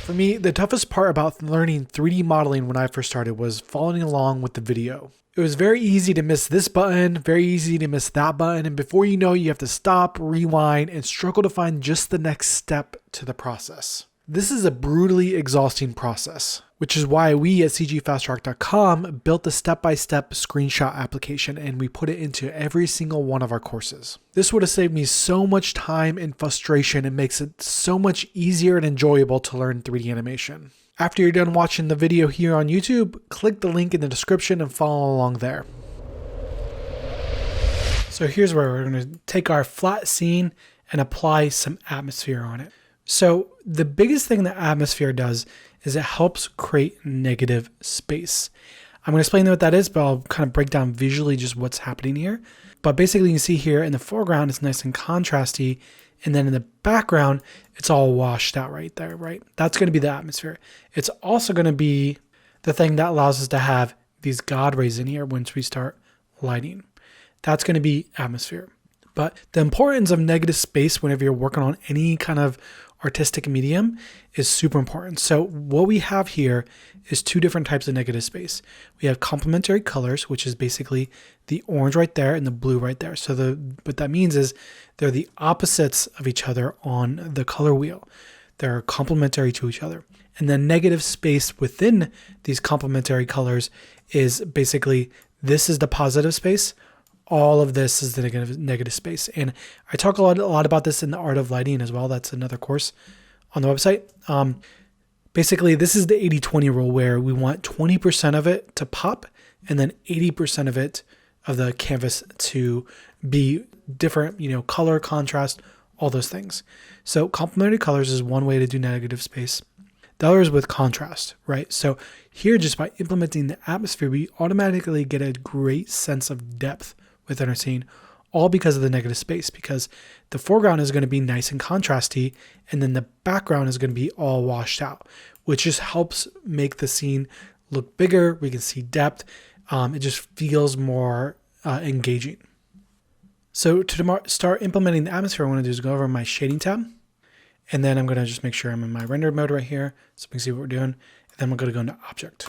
For me, the toughest part about learning 3D modeling when I first started was following along with the video. It was very easy to miss this button, very easy to miss that button, and before you know, you have to stop, rewind, and struggle to find just the next step to the process. This is a brutally exhausting process. which is why we at cgfasttrack.com built the step-by-step screenshot application and we put it into every single one of our courses. This would have saved me so much time and frustration and makes it so much easier and enjoyable to learn 3D animation. After you're done watching the video here on YouTube, click the link in the description and follow along there. So here's where we're going to take our flat scene and apply some atmosphere on it. So the biggest thing that atmosphere does is it helps create negative space. I'm going to explain what that is, but I'll kind of break down visually just what's happening here. But basically you can see here in the foreground, it's nice and contrasty. And then in the background, it's all washed out right there, right? That's going to be the atmosphere. It's also going to be the thing that allows us to have these God rays in here once we start lighting. That's going to be atmosphere. But the importance of negative space whenever you're working on any kind of artistic medium is super important. So what we have here is two different types of negative space. We have complementary colors, which is basically the orange right there and the blue right there. So what that means is they're the opposites of each other on the color wheel. They're complementary to each other. And the negative space within these complementary colors is basically, this is the positive space. All of this is the negative space. And I talk a lot about this in the Art of Lighting as well. That's another course on the website. Basically, this is the 80-20 rule where we want 20% of it to pop and then 80% of it, of the canvas, to be different, color, contrast, all those things. So complementary colors is one way to do negative space. The other is with contrast, right? So here, just by implementing the atmosphere, we automatically get a great sense of depth within our scene, all because of the negative space, because the foreground is going to be nice and contrasty, and then the background is going to be all washed out, which just helps make the scene look bigger. We can see depth. It just feels more engaging. So to start implementing the atmosphere, what I want to do is go over my shading tab, and then I'm going to just make sure I'm in my render mode right here so we can see what we're doing. And then we're going to go into object,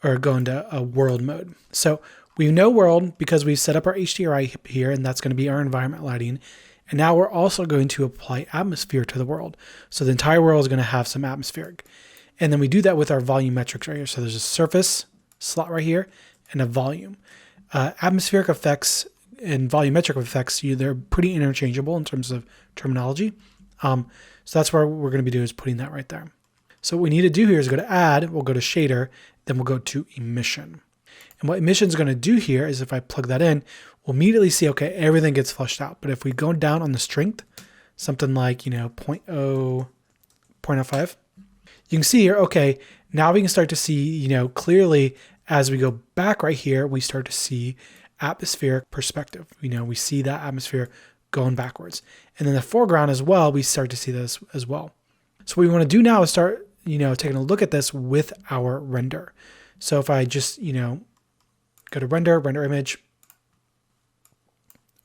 or go into a world mode. So we know world because we've set up our HDRI here, and that's going to be our environment lighting. And now we're also going to apply atmosphere to the world. So the entire world is going to have some atmospheric. And then we do that with our volumetrics right here. So there's a surface slot right here and a volume. Atmospheric effects and volumetric effects, they're pretty interchangeable in terms of terminology. So that's where we're going to be doing, is putting that right there. So what we need to do here is go to add, we'll go to shader, then we'll go to emission. And what emission is going to do here is, if I plug that in, we'll immediately see, okay, everything gets flushed out. But if we go down on the strength, something like, 0.05, you can see here, okay, now we can start to see, clearly as we go back right here, we start to see atmospheric perspective. We see that atmosphere going backwards. And then the foreground as well, we start to see this as well. So what we want to do now is start, taking a look at this with our render. So if I just, go to render image,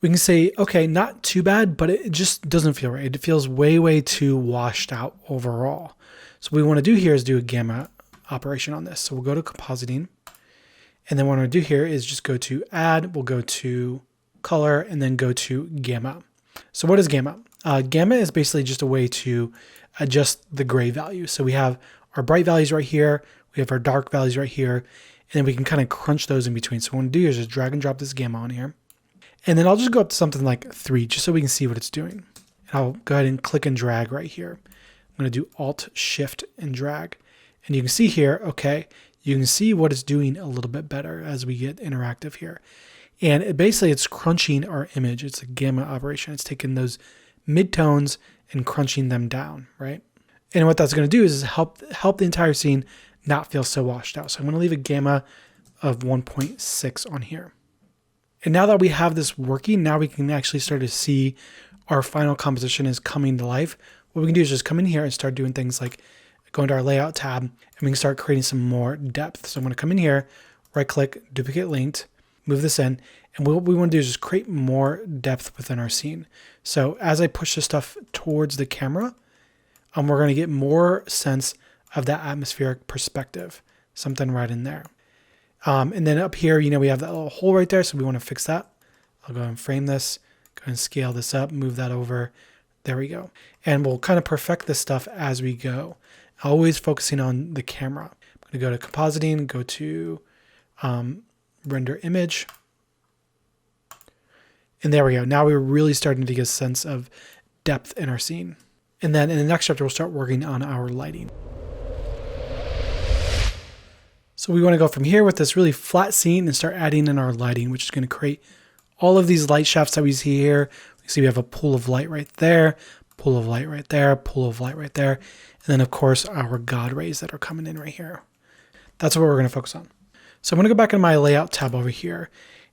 we can say, okay, not too bad, but it just doesn't feel right. It feels way too washed out overall. So what we want to do here is do a gamma operation on this. So we'll go to compositing, and then what I'm going to do here is just go to add, we'll go to color, and then go to gamma. So what is gamma? Gamma is basically just a way to adjust the gray value. So we have our bright values right here, we have our dark values right here, and then we can kind of crunch those in between. So what I'm going to do is just drag and drop this gamma on here. And then I'll just go up to something like 3, just so we can see what it's doing. And I'll go ahead and click and drag right here. I'm going to do Alt, Shift, and drag. And you can see here, okay, you can see what it's doing a little bit better as we get interactive here. And it's crunching our image. It's a gamma operation. It's taking those midtones and crunching them down, right? And what that's going to do is help the entire scene not feel so washed out. So I'm going to leave a gamma of 1.6 on here. And now that we have this working, now we can actually start to see our final composition is coming to life. What we can do is just come in here and start doing things like go into our layout tab, and we can start creating some more depth. So I'm going to come in here, right click, duplicate linked, move this in. And what we want to do is just create more depth within our scene. So as I push this stuff towards the camera, we're going to get more sense of that atmospheric perspective, something right in there. And then up here, we have that little hole right there. So we want to fix that. I'll go and frame this, go and scale this up, move that over. There we go. And we'll kind of perfect this stuff as we go, always focusing on the camera. I'm I'm going to go to compositing, go to render image. And there we go. Now we're really starting to get a sense of depth in our scene. And then in the next chapter, we'll start working on our lighting. So we want to go from here with this really flat scene and start adding in our lighting, which is going to create all of these light shafts that we see here. We see we have a pool of light right there, pool of light right there, pool of light right there. And then of course our God rays that are coming in right here. That's what we're going to focus on. So I'm going to go back into my layout tab over here,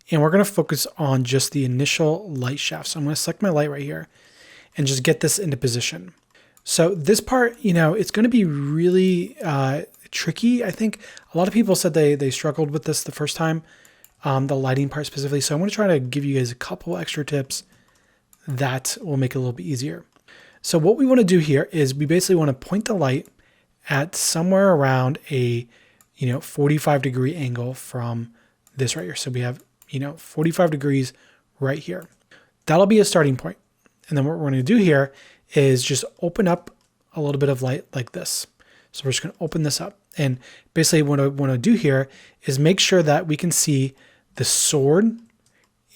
and we're going to focus on just the initial light shaft. So I'm going to select my light right here and just get this into position. So this part, it's going to be really tricky. I think a lot of people said they struggled with this the first time, the lighting part specifically. So I'm going to try to give you guys a couple extra tips that will make it a little bit easier. So what we want to do here is we basically want to point the light at somewhere around a 45-degree angle from this right here. So we have 45 degrees right here. That'll be a starting point. And then what we're going to do here is just open up a little bit of light like this. So we're just going to open this up. And basically what I want to do here is make sure that we can see the sword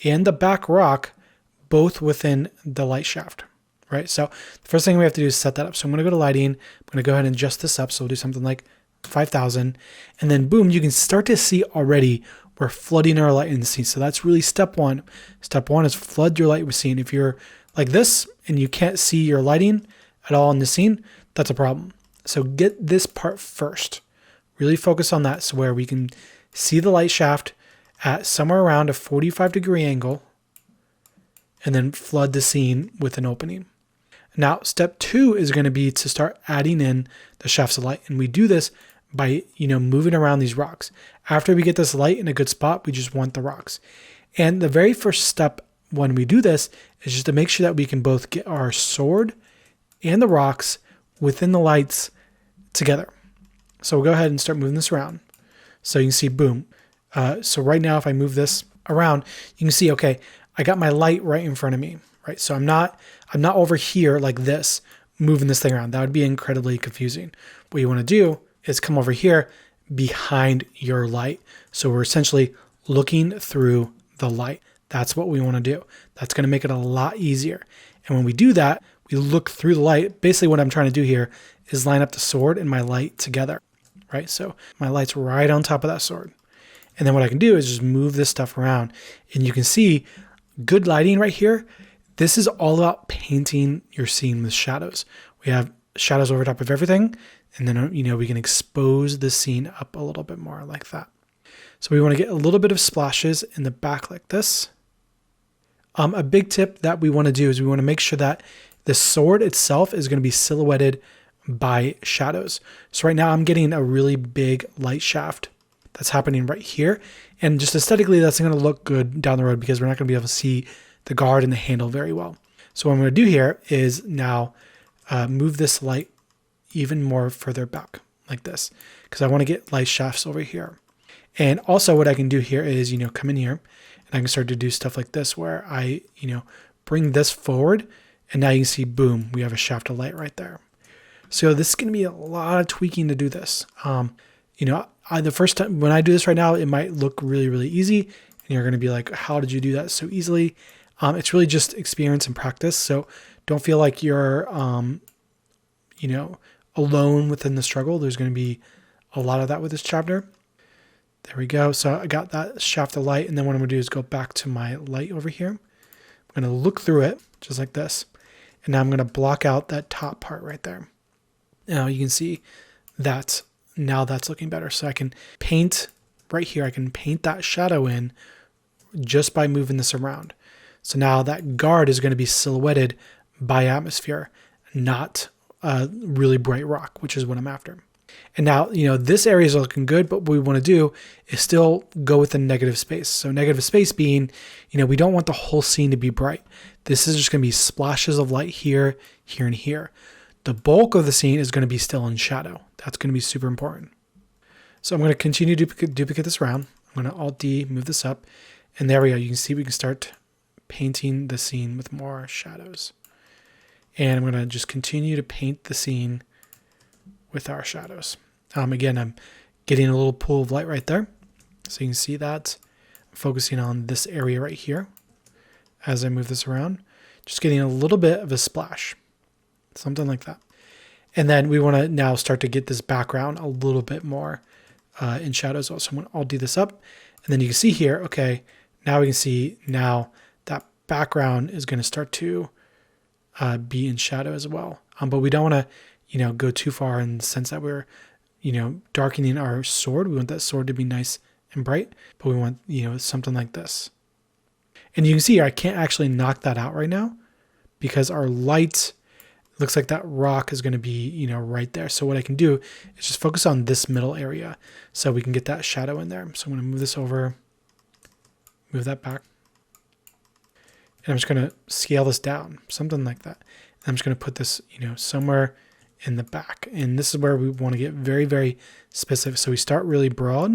and the back rock both within the light shaft, right? So the first thing we have to do is set that up. So I'm going to go to lighting. I'm going to go ahead and adjust this up. So we'll do something like 5,000. And then boom, you can start to see already we're flooding our light in the scene. So that's really step one. Step one is flood your light with scene. If you're like this and you can't see your lighting at all in the scene, that's a problem. So get this part first. Really focus on that, so where we can see the light shaft at somewhere around a 45-degree angle and then flood the scene with an opening. Now, step two is going to be to start adding in the shafts of light. And we do this by, moving around these rocks. After we get this light in a good spot, we just want the rocks. And the very first step when we do this is just to make sure that we can both get our sword and the rocks within the lights together. So we'll go ahead and start moving this around. So you can see, boom. So right now, if I move this around, you can see, okay, I got my light right in front of me, right? So I'm not over here like this, moving this thing around. That would be incredibly confusing. What you want to do is come over here behind your light. So we're essentially looking through the light. That's what we want to do. That's going to make it a lot easier. And when we do that, we look through the light. Basically what I'm trying to do here is line up the sword and my light together, right? So my light's right on top of that sword. And then what I can do is just move this stuff around, and you can see good lighting right here. This is all about painting your scene with shadows. We have shadows over top of everything. And then, we can expose the scene up a little bit more like that. So we want to get a little bit of splashes in the back like this. A big tip that we want to do is we want to make sure that the sword itself is going to be silhouetted by shadows. So right now I'm getting a really big light shaft that's happening right here. And just aesthetically, that's going to look good down the road because we're not going to be able to see the guard and the handle very well. So what I'm going to do here is now move this light even more further back like this, because I want to get light shafts over here. And also what I can do here is, come in here and I can start to do stuff like this where I, bring this forward, and now you can see, boom, we have a shaft of light right there. So this is going to be a lot of tweaking to do this. The first time when I do this right now, it might look really, really easy. And you're going to be like, how did you do that so easily? It's really just experience and practice. So don't feel like you're, alone within the struggle. There's going to be a lot of that with this chapter. There we go. So I got that shaft of light. And then what I'm going to do is go back to my light over here. I'm going to look through it just like this. And now I'm going to block out that top part right there. Now you can see that now that's looking better. So I can paint right here. I can paint that shadow in just by moving this around. So now that guard is going to be silhouetted by atmosphere, not a really bright rock, which is what I'm after. And now, this area is looking good, but what we want to do is still go with the negative space. So negative space being, we don't want the whole scene to be bright. This is just going to be splashes of light here, here, and here. The bulk of the scene is going to be still in shadow. That's going to be super important. So I'm going to continue to duplicate this around. I'm going to Alt-D, move this up. And there we go. You can see we can start painting the scene with more shadows. And I'm going to just continue to paint the scene with our shadows. Again, I'm getting a little pool of light right there. So you can see that. I'm focusing on this area right here as I move this around. Just getting a little bit of a splash, something like that. And then we want to now start to get this background a little bit more in shadow as well. So I'll do this up, and then you can see here, okay, now we can see now that background is going to start to be in shadow as well. But we don't want to, go too far in the sense that we're, darkening our sword. We want that sword to be nice and bright, but we want, something like this. And you can see here, I can't actually knock that out right now because our light looks like that rock is going to be, right there. So what I can do is just focus on this middle area so we can get that shadow in there. So I'm going to move this over, move that back. And I'm just going to scale this down, something like that. And I'm just going to put this, somewhere in the back. And this is where we want to get very, very specific. So we start really broad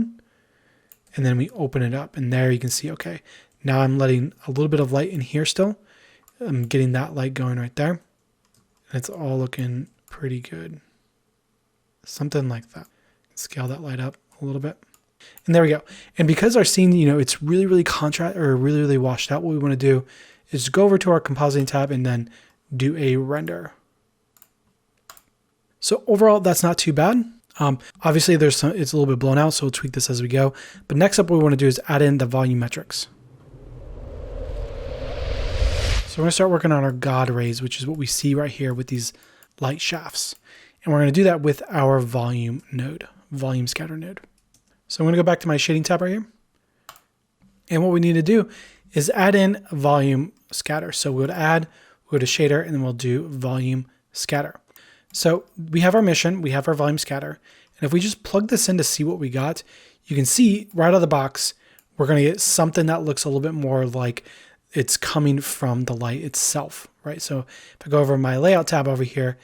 and then we open it up. And there you can see, okay, now I'm letting a little bit of light in here still. I'm getting that light going right there. And it's all looking pretty good. Something like that. Scale that light up a little bit. And there we go. And because our scene, it's really, really contrast or really, really washed out, what we want to do is go over to our compositing tab and then do a render. So overall, that's not too bad. Obviously, it's a little bit blown out, so we'll tweak this as we go. But next up, what we want to do is add in the volumetrics. So we're going to start working on our God rays, which is what we see right here with these light shafts. And we're going to do that with our volume node, volume scatter node. So I'm going to go back to my shading tab right here. And what we need to do is add in volume scatter. So we'll go to add, we'll go to shader, and then we'll do volume scatter. So we have our mission, we have our volume scatter. And if we just plug this in to see what we got, you can see right out of the box, we're going to get something that looks a little bit more like it's coming from the light itself, right? So if I go over my layout tab over here,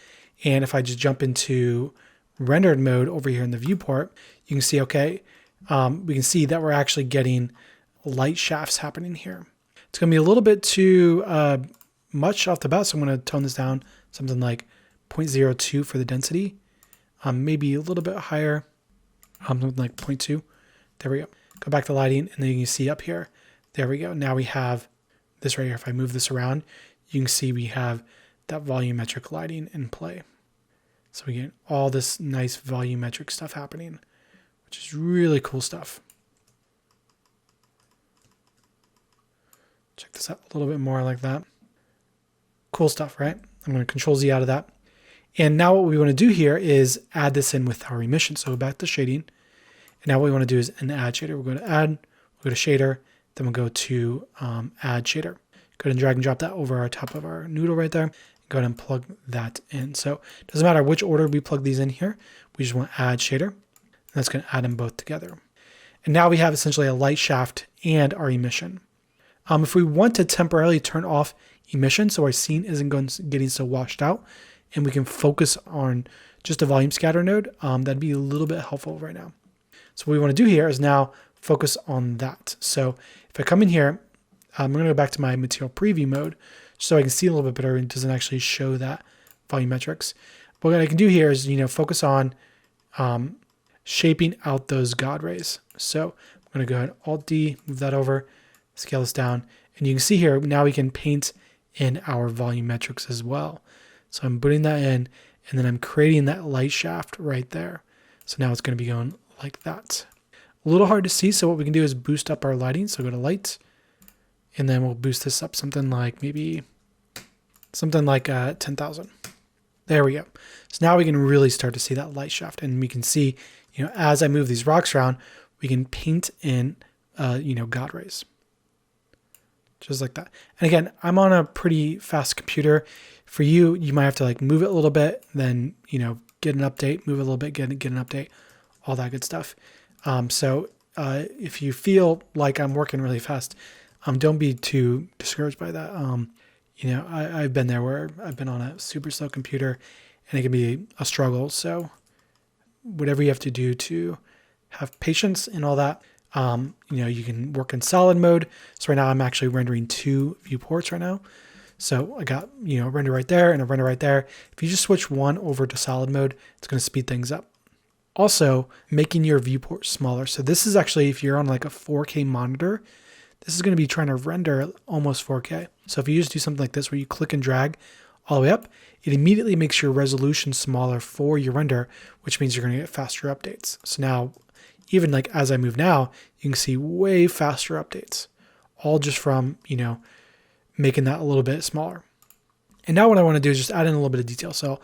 and if I just jump into rendered mode over here in the viewport, you can see, okay, we can see that we're actually getting light shafts happening here. It's going to be a little bit too much off the bat, so I'm going to tone this down, something like 0.02 for the density, maybe a little bit higher, something like 0.2. There we go. Go back to lighting, and then you can see up here, there we go. Now we have this right here. If I move this around, you can see we have that volumetric lighting in play. So we get all this nice volumetric stuff happening, which is really cool stuff. Check this out a little bit more like that. Cool stuff, right? I'm going to Control Z out of that. And now what we want to do here is add this in with our emission. So back to shading. And now what we want to do is an add shader. We'll go to add, we'll go to shader, then we'll go to add shader. Go ahead and drag and drop that over our top of our noodle right there. Go ahead and plug that in. So it doesn't matter which order we plug these in here. We just want add shader. And that's going to add them both together. And now we have essentially a light shaft and our emission. If we want to temporarily turn off emission so our scene isn't getting so washed out and we can focus on just a volume scatter node, that'd be a little bit helpful right now. So what we want to do here is now focus on that. So if I come in here, I'm going to go back to my material preview mode so I can see a little bit better and it doesn't actually show that volumetrics. But what I can do here is, focus on shaping out those God rays. So I'm going to go ahead, Alt-D, move that over, scale this down. And you can see here, now we can paint in our volumetrics as well. So I'm putting that in, and then I'm creating that light shaft right there. So now it's going to be going like that. A little hard to see, so what we can do is boost up our lighting. So go to light, and then we'll boost this up something like 10,000. There we go. So now we can really start to see that light shaft, and we can see, as I move these rocks around, we can paint in, God rays. Just like that. And again, I'm on a pretty fast computer. For you, you might have to move it a little bit, then, get an update, move it a little bit, get an update, all that good stuff. So if you feel like I'm working really fast, don't be too discouraged by that. I've been there where I've been on a super slow computer and it can be a struggle. So whatever you have to do to have patience and all that, you can work in solid mode. So right now I'm actually rendering 2 viewports right now. So I got, a render right there and a render right there. If you just switch one over to solid mode, it's going to speed things up. Also, making your viewport smaller. So this is actually, if you're on like a 4K monitor, this is going to be trying to render almost 4K. So if you just do something like this where you click and drag all the way up, it immediately makes your resolution smaller for your render, which means you're going to get faster updates. So now, even like as I move now, you can see way faster updates, all just from, making that a little bit smaller. And now what I want to do is just add in a little bit of detail. So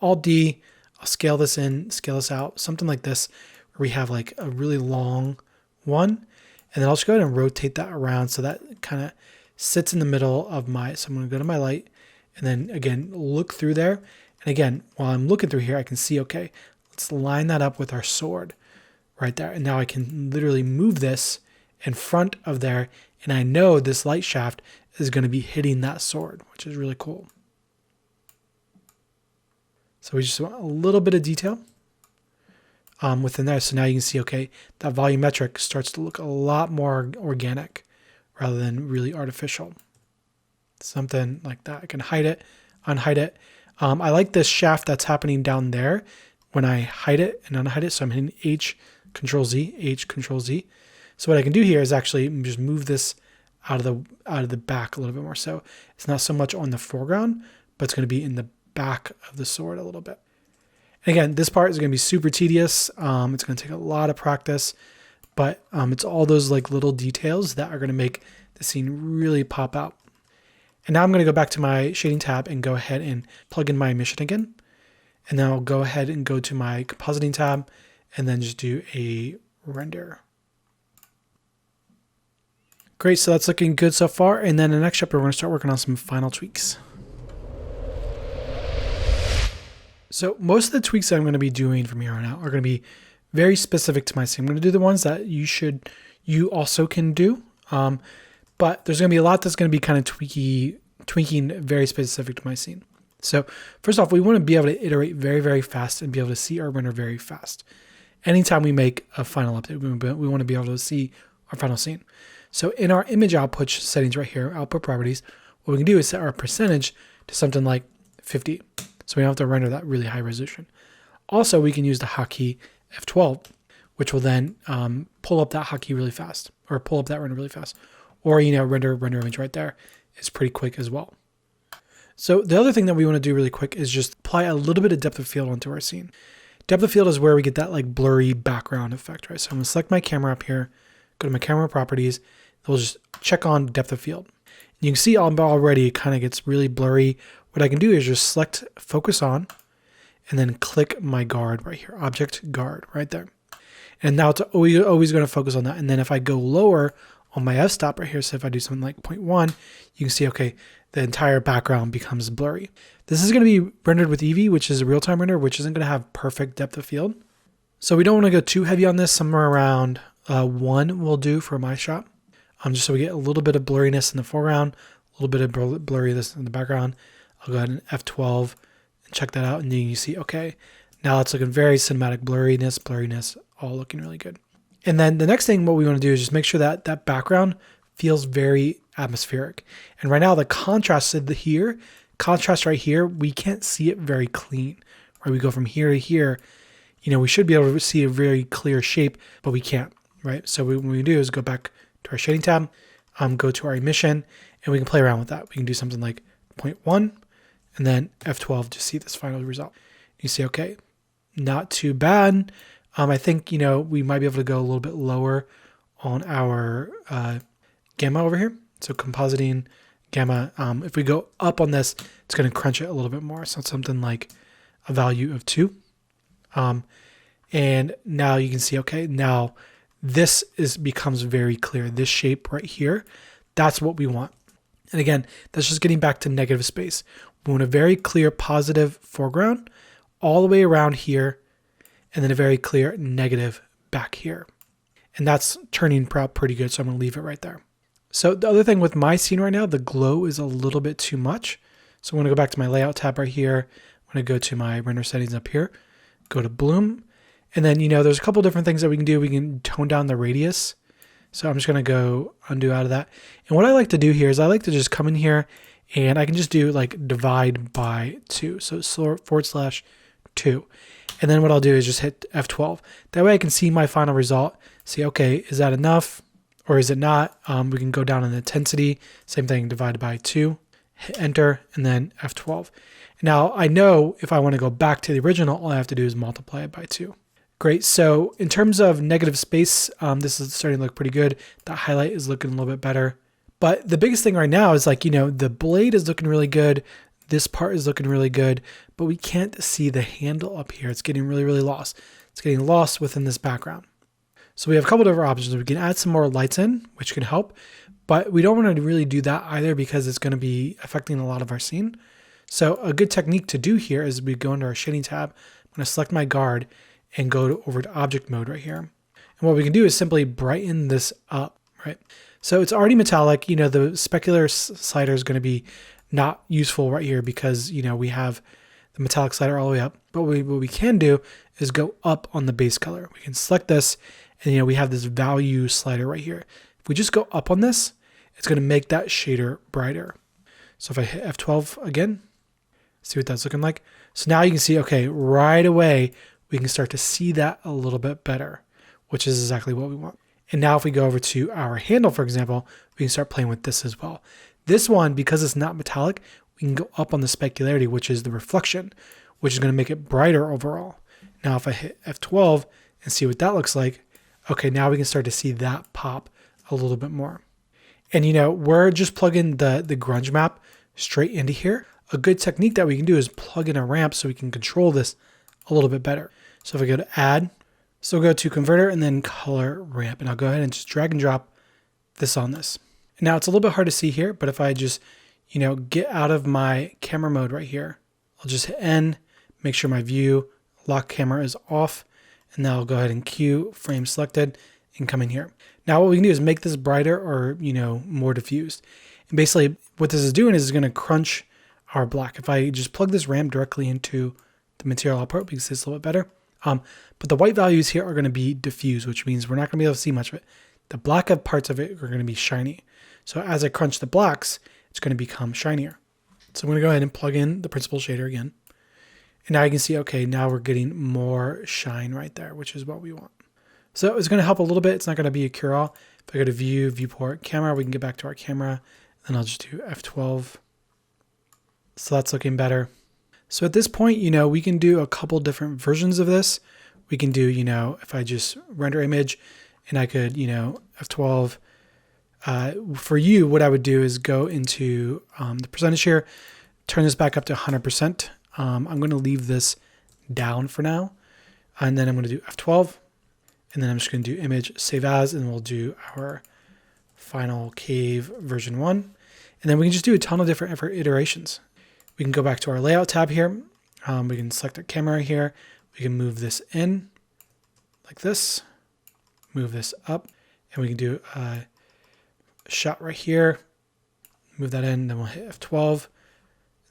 Alt D, I'll scale this in, scale this out, something like this, where we have like a really long one. And then I'll just go ahead and rotate that around so that kind of sits in the middle of so I'm going to go to my light and then again, look through there. And again, while I'm looking through here, I can see, okay, let's line that up with our sword right there. And now I can literally move this in front of there. And I know this light shaft is going to be hitting that sword, which is really cool. So we just want a little bit of detail within there. So now you can see, okay, that volumetric starts to look a lot more organic rather than really artificial. Something like that. I can hide it, unhide it. I like this shaft that's happening down there when I hide it and unhide it. So I'm hitting H, Control Z, H, Control Z. So what I can do here is actually just move this out of the back a little bit more. So it's not so much on the foreground, but it's going to be in the back of the sword a little bit. And again, this part is going to be super tedious. It's going to take a lot of practice, but it's all those like little details that are going to make the scene really pop out. And now I'm going to go back to my shading tab and go ahead and plug in my emission again. And then I'll go ahead and go to my compositing tab and then just do a render. Great, so that's looking good so far. And then in the next chapter, we're going to start working on some final tweaks. So most of the tweaks that I'm going to be doing from here on out are going to be very specific to my scene. I'm going to do the ones that you also can do. But there's going to be a lot that's going to be kind of tweaking very specific to my scene. So first off, we want to be able to iterate very, very fast and be able to see our render very fast. Anytime we make a final update, we want to be able to see our final scene. So in our image output settings right here, output properties, what we can do is set our percentage to something like 50. So we don't have to render that really high resolution. Also, we can use the hotkey F12, which will then pull up that hotkey really fast, or pull up that render really fast. Or, render image right there is pretty quick as well. So the other thing that we want to do really quick is just apply a little bit of depth of field onto our scene. Depth of field is where we get that like blurry background effect, right? So I'm going to select my camera up here, go to my camera properties, we'll just check on depth of field. And you can see already it kind of gets really blurry. What I can do is just select focus on and then click my guard right here, object guard right there. And now it's always going to focus on that. And then if I go lower on my f-stop right here, so if I do something like 0.1, you can see, okay, the entire background becomes blurry. This is going to be rendered with Eevee, which is a real-time render, which isn't going to have perfect depth of field. So we don't want to go too heavy on this. Somewhere around 1 will do for my shot. Just so we get a little bit of blurriness in the foreground, a little bit of blurriness in the background. I'll go ahead and F12 and check that out. And then you see, okay, now it's looking very cinematic, blurriness, all looking really good. And then the next thing, what we want to do is just make sure that that background feels very atmospheric. And right now the contrast right here, we can't see it very clean. Right? We go from here to here, we should be able to see a very clear shape, but we can't, right? So what we do is go back to our shading tab, go to our emission, and we can play around with that. We can do something like 0.1 and then F12 to see this final result. You see, okay, not too bad. I think, we might be able to go a little bit lower on our gamma over here. So compositing gamma, if we go up on this, it's going to crunch it a little bit more. So it's something like a value of 2. And now you can see, okay, now this becomes very clear. This shape right here, that's what we want. And again, that's just getting back to negative space. We want a very clear positive foreground all the way around here, and then a very clear negative back here. And that's turning out pretty good, so I'm going to leave it right there. So the other thing with my scene right now, the glow is a little bit too much. So I'm going to go back to my layout tab right here. I'm going to go to my render settings up here, go to bloom. And then, there's a couple different things that we can do. We can tone down the radius. So I'm just going to go undo out of that. And what I like to do here is I like to just come in here and I can just do like divide by 2. So /2. And then what I'll do is just hit F12. That way I can see my final result, see, okay, is that enough or is it not? We can go down in intensity, same thing, divided by 2, hit enter, and then F12. Now I know if I want to go back to the original, all I have to do is multiply it by 2. Great, so in terms of negative space, this is starting to look pretty good. The highlight is looking a little bit better. But the biggest thing right now is like, the blade is looking really good. This part is looking really good, but we can't see the handle up here. It's getting really, really lost. It's getting lost within this background. So we have a couple different options. We can add some more lights in, which can help, but we don't want to really do that either because it's going to be affecting a lot of our scene. So a good technique to do here is we go into our shading tab. I'm going to select my guard and go over to object mode right here. And what we can do is simply brighten this up, right? So it's already metallic. The specular slider is going to be not useful right here because, we have the metallic slider all the way up. But what we can do is go up on the base color. We can select this and, we have this value slider right here. If we just go up on this, it's going to make that shader brighter. So if I hit F12 again, see what that's looking like. So now you can see, okay, right away, we can start to see that a little bit better, which is exactly what we want. And now if we go over to our handle, for example, we can start playing with this as well. This one, because it's not metallic, we can go up on the specularity, which is the reflection, which is going to make it brighter overall. Now, if I hit F12 and see what that looks like, okay, now we can start to see that pop a little bit more. And, we're just plugging the grunge map straight into here. A good technique that we can do is plug in a ramp so we can control this a little bit better. So if I go to add, so we'll go to converter and then color ramp, and I'll go ahead and just drag and drop this on this. Now it's a little bit hard to see here, but if I just, get out of my camera mode right here, I'll just hit N, make sure my view lock camera is off, and now I'll go ahead and Q frame selected and come in here. Now what we can do is make this brighter or, more diffused. And basically what this is doing is it's going to crunch our black. If I just plug this ramp directly into the material output, we can see this a little bit better. But the white values here are going to be diffused, which means we're not going to be able to see much of it. The black parts of it are going to be shiny. So as I crunch the blacks, it's going to become shinier. So I'm going to go ahead and plug in the principal shader again. And now you can see, okay, now we're getting more shine right there, which is what we want. So it's going to help a little bit. It's not going to be a cure-all. If I go to view, viewport, camera, we can get back to our camera. Then I'll just do F12. So that's looking better. So at this point, we can do a couple different versions of this. We can do, if I just render image and I could, F12. For you, what I would do is go into the percentage here, turn this back up to 100%. I'm going to leave this down for now. And then I'm going to do F12. And then I'm just going to do image, save as, and we'll do our final cave version 1. And then we can just do a ton of different iterations. We can go back to our layout tab here. We can select our camera here. We can move this in like this, move this up, and we can do a shot right here, move that in, then we'll hit F12.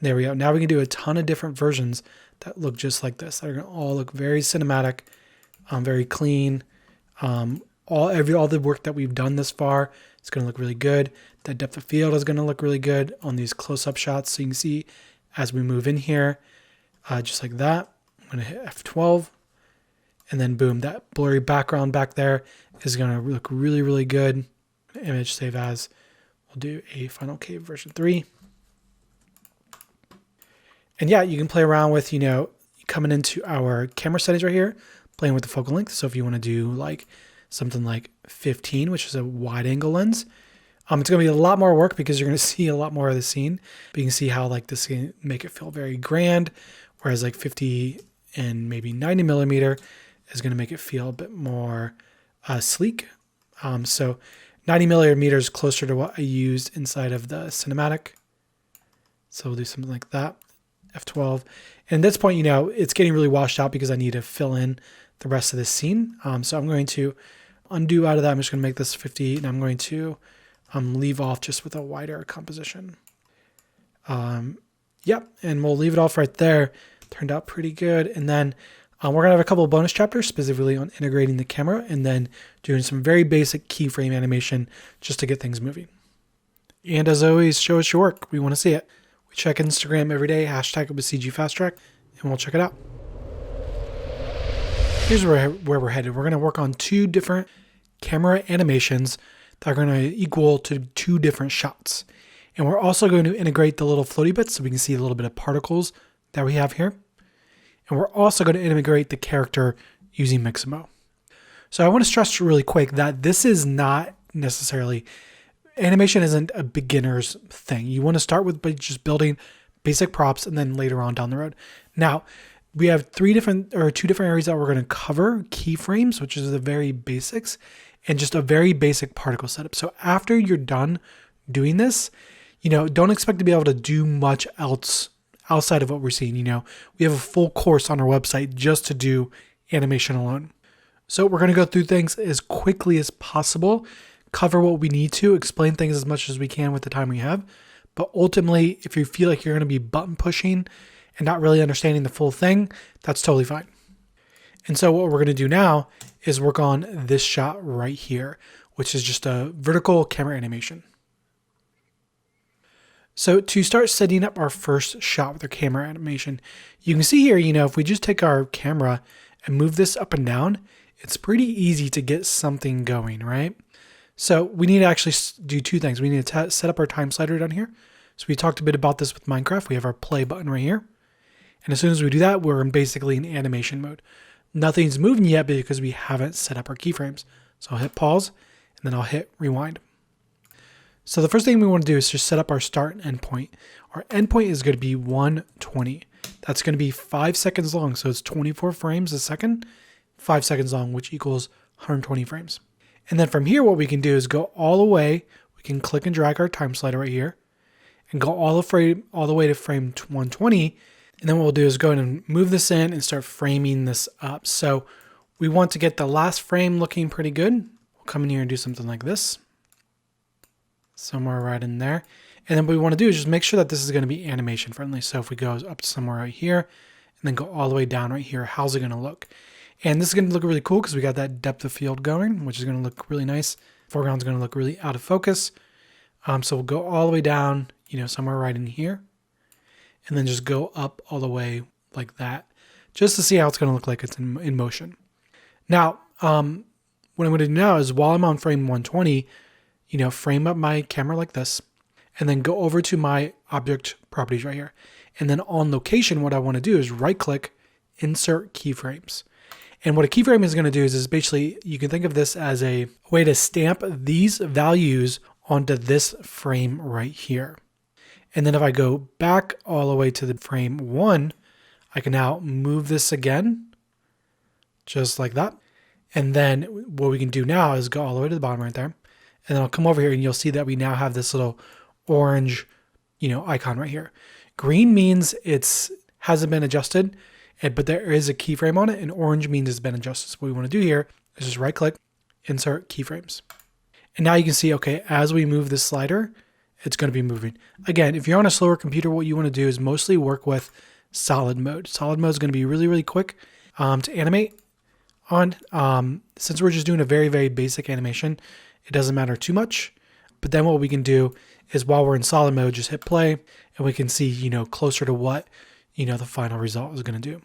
There we go. Now we can do a ton of different versions that look just like this. They're going to all look very cinematic, very clean. All the work that we've done this far, it's going to look really good. The depth of field is going to look really good on these close-up shots. So you can see as we move in here, just like that, I'm going to hit F12. And then boom, that blurry background back there is going to look really, really good. Image, save as. We'll do a final cave version 3. And yeah, you can play around with, coming into our camera settings right here, playing with the focal length. So if you want to do like something like 15, which is a wide angle lens, it's going to be a lot more work because you're going to see a lot more of the scene. But you can see how like this can make it feel very grand, whereas like 50 and maybe 90 millimeter is going to make it feel a bit more sleek. So 90 millimeter is closer to what I used inside of the cinematic. So we'll do something like that. F12. And at this point, it's getting really washed out because I need to fill in the rest of this scene. So I'm going to undo out of that. I'm just going to make this 50 and I'm going to leave off just with a wider composition. Yep. And we'll leave it off right there. Turned out pretty good. And then we're going to have a couple of bonus chapters specifically on integrating the camera and then doing some very basic keyframe animation just to get things moving. And as always, show us your work. We want to see it. We check Instagram every day, #CGFastTrack, and we'll check it out. here's where we're headed. We're going to work on 2 different camera animations that are going to equal to 2 different shots. And we're also going to integrate the little floaty bits so we can see a little bit of particles that we have here. And we're also going to integrate the character using Maximo. So I want to stress really quick that this is not necessarily, animation isn't a beginner's thing. You want to start with just building basic props and then later on down the road. Now, we have 2 different areas that we're going to cover: keyframes, which is the very basics, and just a very basic particle setup. So after you're done doing this, don't expect to be able to do much else outside of what we're seeing. We have a full course on our website just to do animation alone. So we're going to go through things as quickly as possible, cover what we need to, explain things as much as we can with the time we have. But ultimately, if you feel like you're going to be button pushing and not really understanding the full thing, that's totally fine. And so what we're going to do now is work on this shot right here, which is just a vertical camera animation. So to start setting up our first shot with our camera animation, you can see here, if we just take our camera and move this up and down, it's pretty easy to get something going, right? So we need to actually do 2 things. We need to set up our time slider down here. So we talked a bit about this with Minecraft. We have our play button right here. And as soon as we do that, we're basically in animation mode. Nothing's moving yet because we haven't set up our keyframes. So I'll hit pause and then I'll hit rewind. So the first thing we want to do is just set up our start and end point. Our end point is going to be 120. That's going to be 5 seconds long. So it's 24 frames a second, 5 seconds long, which equals 120 frames. And then from here, what we can do is go all the way. We can click and drag our time slider right here and go all the way to frame 120. And then what we'll do is go ahead and move this in and start framing this up. So we want to get the last frame looking pretty good. We'll come in here and do something like this, somewhere right in there. And then what we want to do is just make sure that this is going to be animation friendly. So if we go up to somewhere right here and then go all the way down right here, how's it going to look? And this is going to look really cool because we got that depth of field going, which is going to look really nice. Foreground's going to look really out of focus. So we'll go all the way down, somewhere right in here. And then just go up all the way like that, just to see how it's going to look like it's in motion. Now, what I'm going to do now is while I'm on frame 120, frame up my camera like this, and then go over to my object properties right here. And then on location, what I want to do is right click, insert keyframes. And what a keyframe is going to do is basically, you can think of this as a way to stamp these values onto this frame right here. And then if I go back all the way to the frame 1, I can now move this again, just like that. And then what we can do now is go all the way to the bottom right there. And then I'll come over here and you'll see that we now have this little orange, icon right here. Green means hasn't been adjusted, but there is a keyframe on it, and orange means it's been adjusted. So what we want to do here is just right click, insert keyframes. And now you can see, okay, as we move this slider, it's going to be moving. Again, if you're on a slower computer, what you want to do is mostly work with solid mode. Solid mode is going to be really, really quick to animate on. Since we're just doing a very, very basic animation, it doesn't matter too much. But then what we can do is while we're in solid mode, just hit play and we can see, closer to what, the final result is going to do.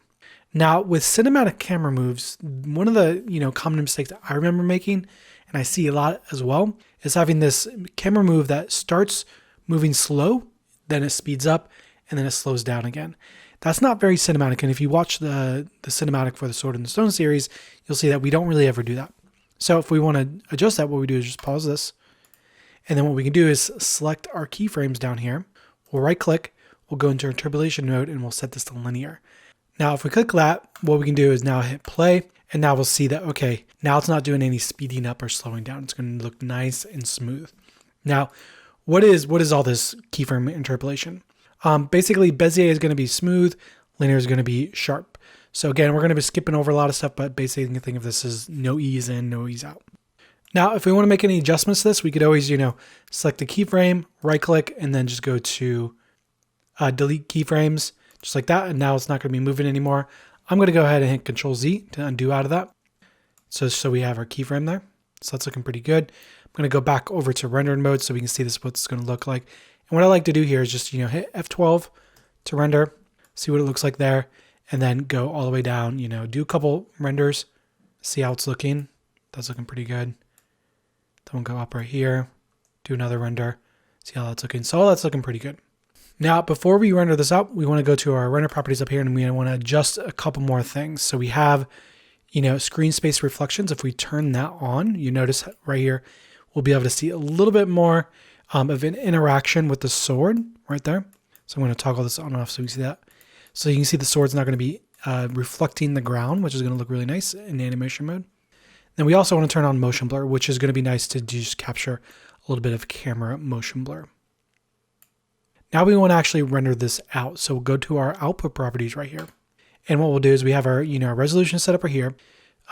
Now with cinematic camera moves, one of the, common mistakes that I remember making, and I see a lot as well, is having this camera move that starts moving slow, then it speeds up, and then it slows down again. That's not very cinematic. And if you watch the cinematic for the Sword and the Stone series, you'll see that we don't really ever do that. So if we want to adjust that, what we do is just pause this. And then what we can do is select our keyframes down here. We'll right click, we'll go into interpolation mode, and we'll set this to linear. Now, if we click that, what we can do is now hit play, and now we'll see that, okay, now it's not doing any speeding up or slowing down. It's going to look nice and smooth. Now, what is all this keyframe interpolation? Basically, Bezier is going to be smooth, linear is going to be sharp. So again, we're going to be skipping over a lot of stuff, but basically you can think of this as no ease in, no ease out. Now, if we want to make any adjustments to this, we could always, select the keyframe, right click, and then just go to delete keyframes, just like that. And now it's not going to be moving anymore. I'm going to go ahead and hit Control Z to undo out of that. So we have our keyframe there. So that's looking pretty good. I'm going to go back over to rendered mode so we can see this, what it's going to look like. And what I like to do here is just, hit F12 to render, see what it looks like there, and then go all the way down, do a couple renders See how it's looking? That's looking pretty good. Then we'll go up right here, do another render, see how that's looking. So all that's looking pretty good. Now, before we render this out, we want to go to our render properties up here and we want to adjust a couple more things. So we have, screen space reflections. If we turn that on, you notice right here, we'll be able to see a little bit more of an interaction with the sword right there. So I'm going to toggle this on and off so we can see that. So you can see the sword's not going to be reflecting the ground, which is going to look really nice in animation mode. Then we also want to turn on motion blur, which is going to be nice to just capture a little bit of camera motion blur. Now we want to actually render this out. So we'll go to our output properties right here. And what we'll do is we have our, our resolution set up right here.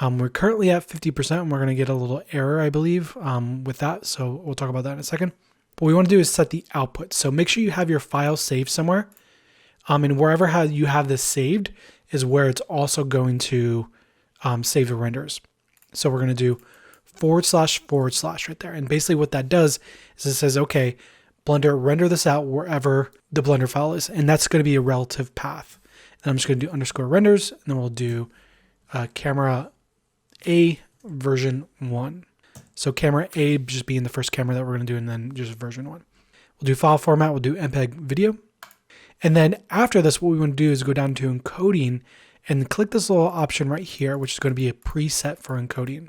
We're currently at 50% and we're going to get a little error, I believe, with that. So we'll talk about that in a second. What we want to do is set the output. So make sure you have your file saved somewhere. And wherever you have this saved is where it's also going to save the renders. So we're going to do / right there. And basically what that does is it says, okay, Blender, render this out wherever the Blender file is. And that's going to be a relative path. And I'm just going to do underscore renders. And then we'll do camera A version 1. So camera A just being the first camera that we're going to do, and then just version 1. We'll do file format. We'll do MPEG video. And then after this, what we want to do is go down to encoding and click this little option right here, which is going to be a preset for encoding.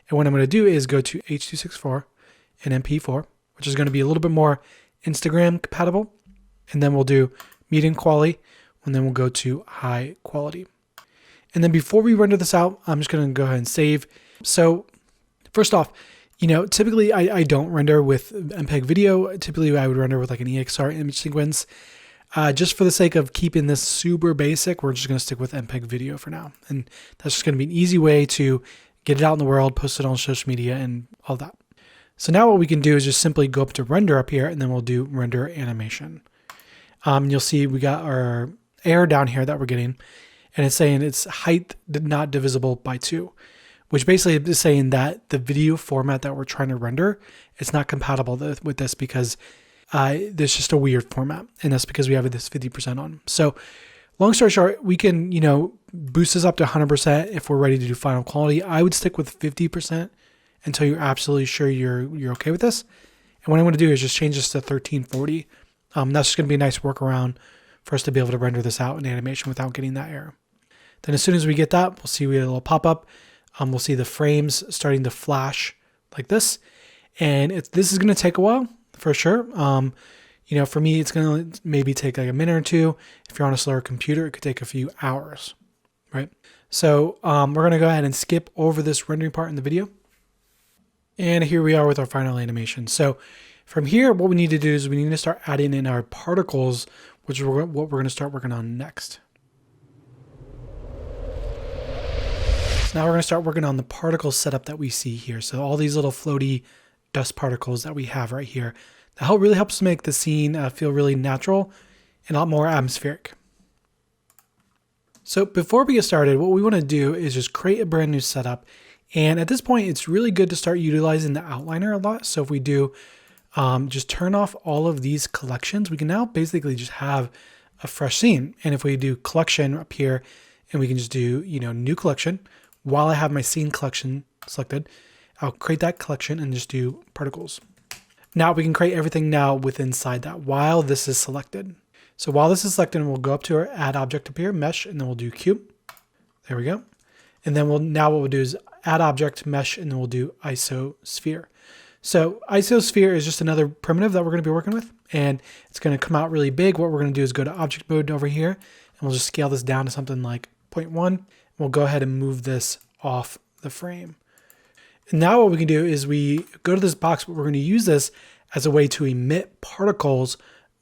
And what I'm going to do is go to H.264 and MP4, which is going to be a little bit more Instagram compatible. And then we'll do medium quality, and then we'll go to high quality. And then before we render this out, I'm just going to go ahead and save. So first off, typically I don't render with MPEG video. Typically I would render with like an EXR image sequence. Just for the sake of keeping this super basic, we're just going to stick with MPEG video for now. And that's just going to be an easy way to get it out in the world, post it on social media and all that. So now what we can do is just simply go up to render up here and then we'll do render animation. You'll see we got our error down here that we're getting, and it's saying it's height not divisible by 2, which basically is saying that the video format that we're trying to render, it's not compatible with this because there's just a weird format, and that's because we have this 50% on. So long story short, we can, boost this up to 100% if we're ready to do final quality. I would stick with 50% until you're absolutely sure you're okay with this. And what I'm going to do is just change this to 1340. That's just going to be a nice workaround for us to be able to render this out in animation without getting that error. Then as soon as we get that, we'll see we get a little pop-up. We'll see the frames starting to flash like this. And this is going to take a while for sure. For me, it's going to maybe take like a minute or two. If you're on a slower computer, it could take a few hours, right? So we're going to go ahead and skip over this rendering part in the video. And here we are with our final animation. So from here, what we need to do is we need to start adding in our particles, which is what we're going to start working on next. So now we're going to start working on the particle setup that we see here. So all these little floaty dust particles that we have right here, that really helps to make the scene feel really natural and a lot more atmospheric. So before we get started, what we want to do is just create a brand new setup. And at this point, it's really good to start utilizing the outliner a lot. So if we do just turn off all of these collections, we can now basically just have a fresh scene. And if we do collection up here, and we can just do, new collection, while I have my scene collection selected, I'll create that collection and just do particles. Now we can create everything now within inside that while this is selected. So while this is selected, we'll go up to our add object up here, mesh, and then we'll do cube. There we go. And then what we'll do is add object, mesh, and then we'll do isosphere. So isosphere is just another primitive that we're going to be working with, and it's going to come out really big. What we're going to do is go to object mode over here, and we'll just scale this down to something like 0.1. We'll go ahead and move this off the frame. And now what we can do is we go to this box, but we're going to use this as a way to emit particles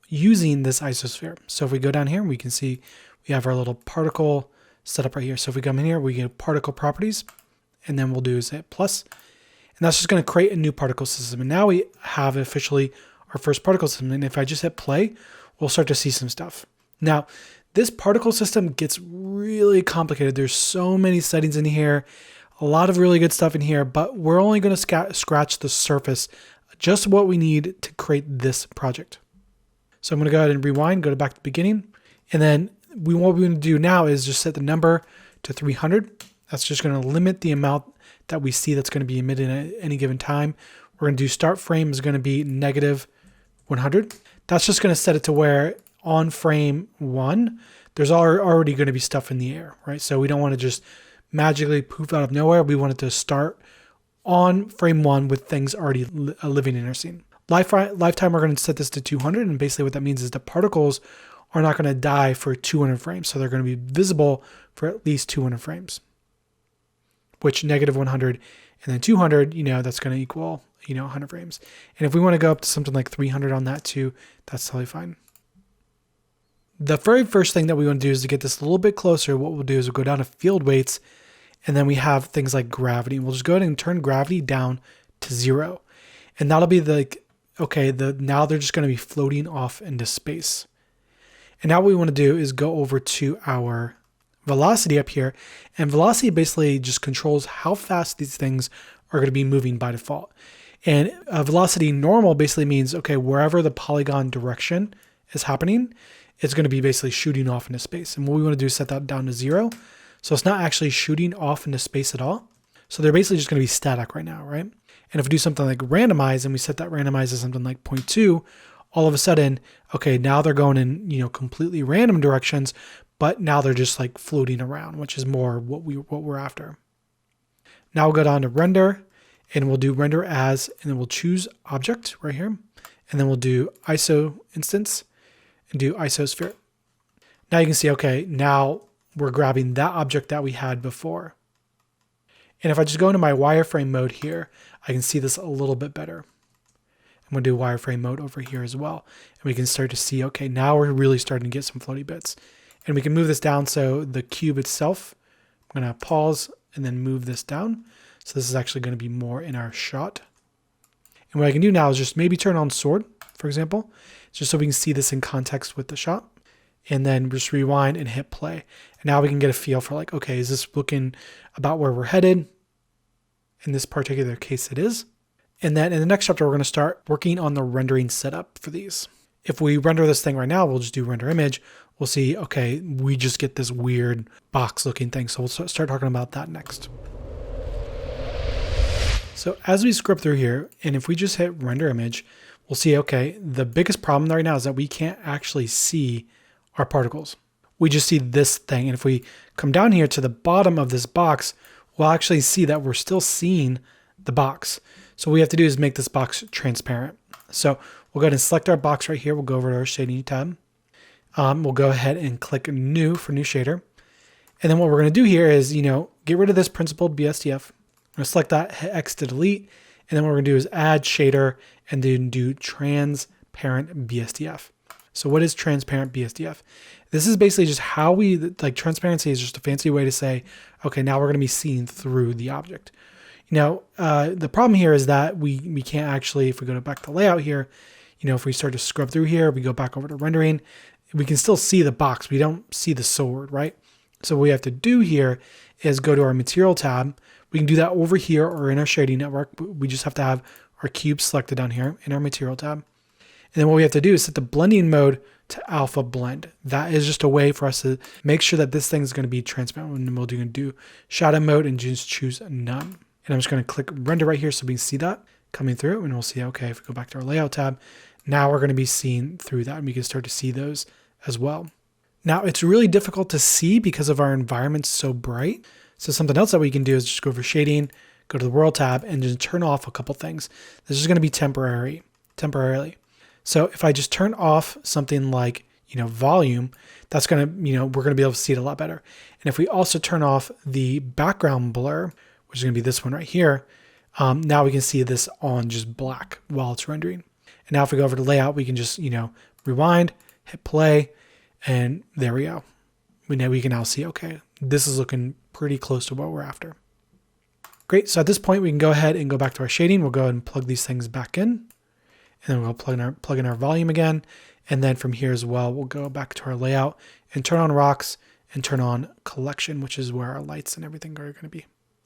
using this isosphere. So if we go down here, we can see we have our little particle set up right here. So if we come in here, we get particle properties, and then we'll do is hit plus. And that's just going to create a new particle system. And now we have officially our first particle system. And if I just hit play, we'll start to see some stuff. Now, this particle system gets really complicated. There's so many settings in here, a lot of really good stuff in here, but we're only going to scratch the surface, just what we need to create this project. So I'm going to go ahead and rewind, go back to the beginning. And then what we're going to do now is just set the number to 300. That's just going to limit the amount that we see that's going to be emitted at any given time. We're going to do start frame is going to be negative 100. That's just going to set it to where on frame 1, there's already going to be stuff in the air, right? So we don't want to just magically poof out of nowhere. We want it to start on frame 1 with things already living in our scene. Lifetime, we're going to set this to 200. And basically what that means is the particles are not going to die for 200 frames. So they're going to be visible for at least 200 frames, which negative 100 and then 200, that's going to equal, 100 frames. And if we want to go up to something like 300 on that too, that's totally fine. The very first thing that we want to do is to get this a little bit closer. What we'll do is we'll go down to field weights, and then we have things like gravity. We'll just go ahead and turn gravity down to 0. And that'll be now they're just going to be floating off into space. And now what we want to do is go over to our velocity up here. And velocity basically just controls how fast these things are going to be moving by default. And velocity normal basically means, wherever the polygon direction is happening, it's going to be basically shooting off into space. And what we want to do is set that down to 0. So it's not actually shooting off into space at all. So they're basically just going to be static right now, right? And if we do something like randomize and we set that randomize to something like 0.2, all of a sudden, now they're going in, completely random directions, but now they're just like floating around, which is more what we're after. Now we'll go down to render, and we'll do render as, and then we'll choose object right here, and then we'll do ISO instance and do isosphere. Now you can see, now we're grabbing that object that we had before. And if I just go into my wireframe mode here, I can see this a little bit better. I'm going to do wireframe mode over here as well. And we can start to see, now we're really starting to get some floaty bits. And we can move this down so the cube itself, I'm going to pause and then move this down. So this is actually going to be more in our shot. And what I can do now is just maybe turn on sword, for example, just so we can see this in context with the shot. And then just rewind and hit play. And now we can get a feel for is this looking about where we're headed? In this particular case, it is. And then in the next chapter, we're going to start working on the rendering setup for these. If we render this thing right now, we'll just do render image. We'll see, we just get this weird box looking thing. So we'll start talking about that next. So as we scrub through here, and if we just hit render image, we'll see, the biggest problem right now is that we can't actually see our particles. We just see this thing. And if we come down here to the bottom of this box, we'll actually see that we're still seeing the box. So what we have to do is make this box transparent. So we'll go ahead and select our box right here. We'll go over to our shading tab. We'll go ahead and click new for new shader. And then what we're going to do here is, get rid of this principled BSDF. I'm going to select that, hit X to delete. And then what we're going to do is add shader and then do transparent BSDF. So what is transparent BSDF? This is basically just how transparency is just a fancy way to say, now we're going to be seeing through the object. The problem here is that we can't actually, if we go back to layout here, if we start to scrub through here, we go back over to rendering, we can still see the box. We don't see the sword, right? So what we have to do here is go to our material tab. We can do that over here or in our shading network, but we just have to have our cube selected down here in our material tab. And then what we have to do is set the blending mode to alpha blend. That is just a way for us to make sure that this thing is going to be transparent. And we'll do shadow mode and just choose none. And I'm just going to click render right here so we can see that coming through. And we'll see, if we go back to our layout tab, now we're going to be seeing through that. And we can start to see those as well. Now it's really difficult to see because of our environment's so bright. So something else that we can do is just go over shading, go to the world tab, and just turn off a couple things. This is going to be temporarily. So if I just turn off something like, volume, that's going to, we're going to be able to see it a lot better. And if we also turn off the background blur, which is going to be this one right here, now we can see this on just black while it's rendering. And now if we go over to layout, we can just, rewind, hit play, and there we go. We can now see, this is looking pretty close to what we're after. Great. So at this point, we can go ahead and go back to our shading. We'll go ahead and plug these things back in. And then we'll plug in our volume again. And then from here as well, we'll go back to our layout and turn on rocks and turn on collection, which is where our lights and everything are going to be.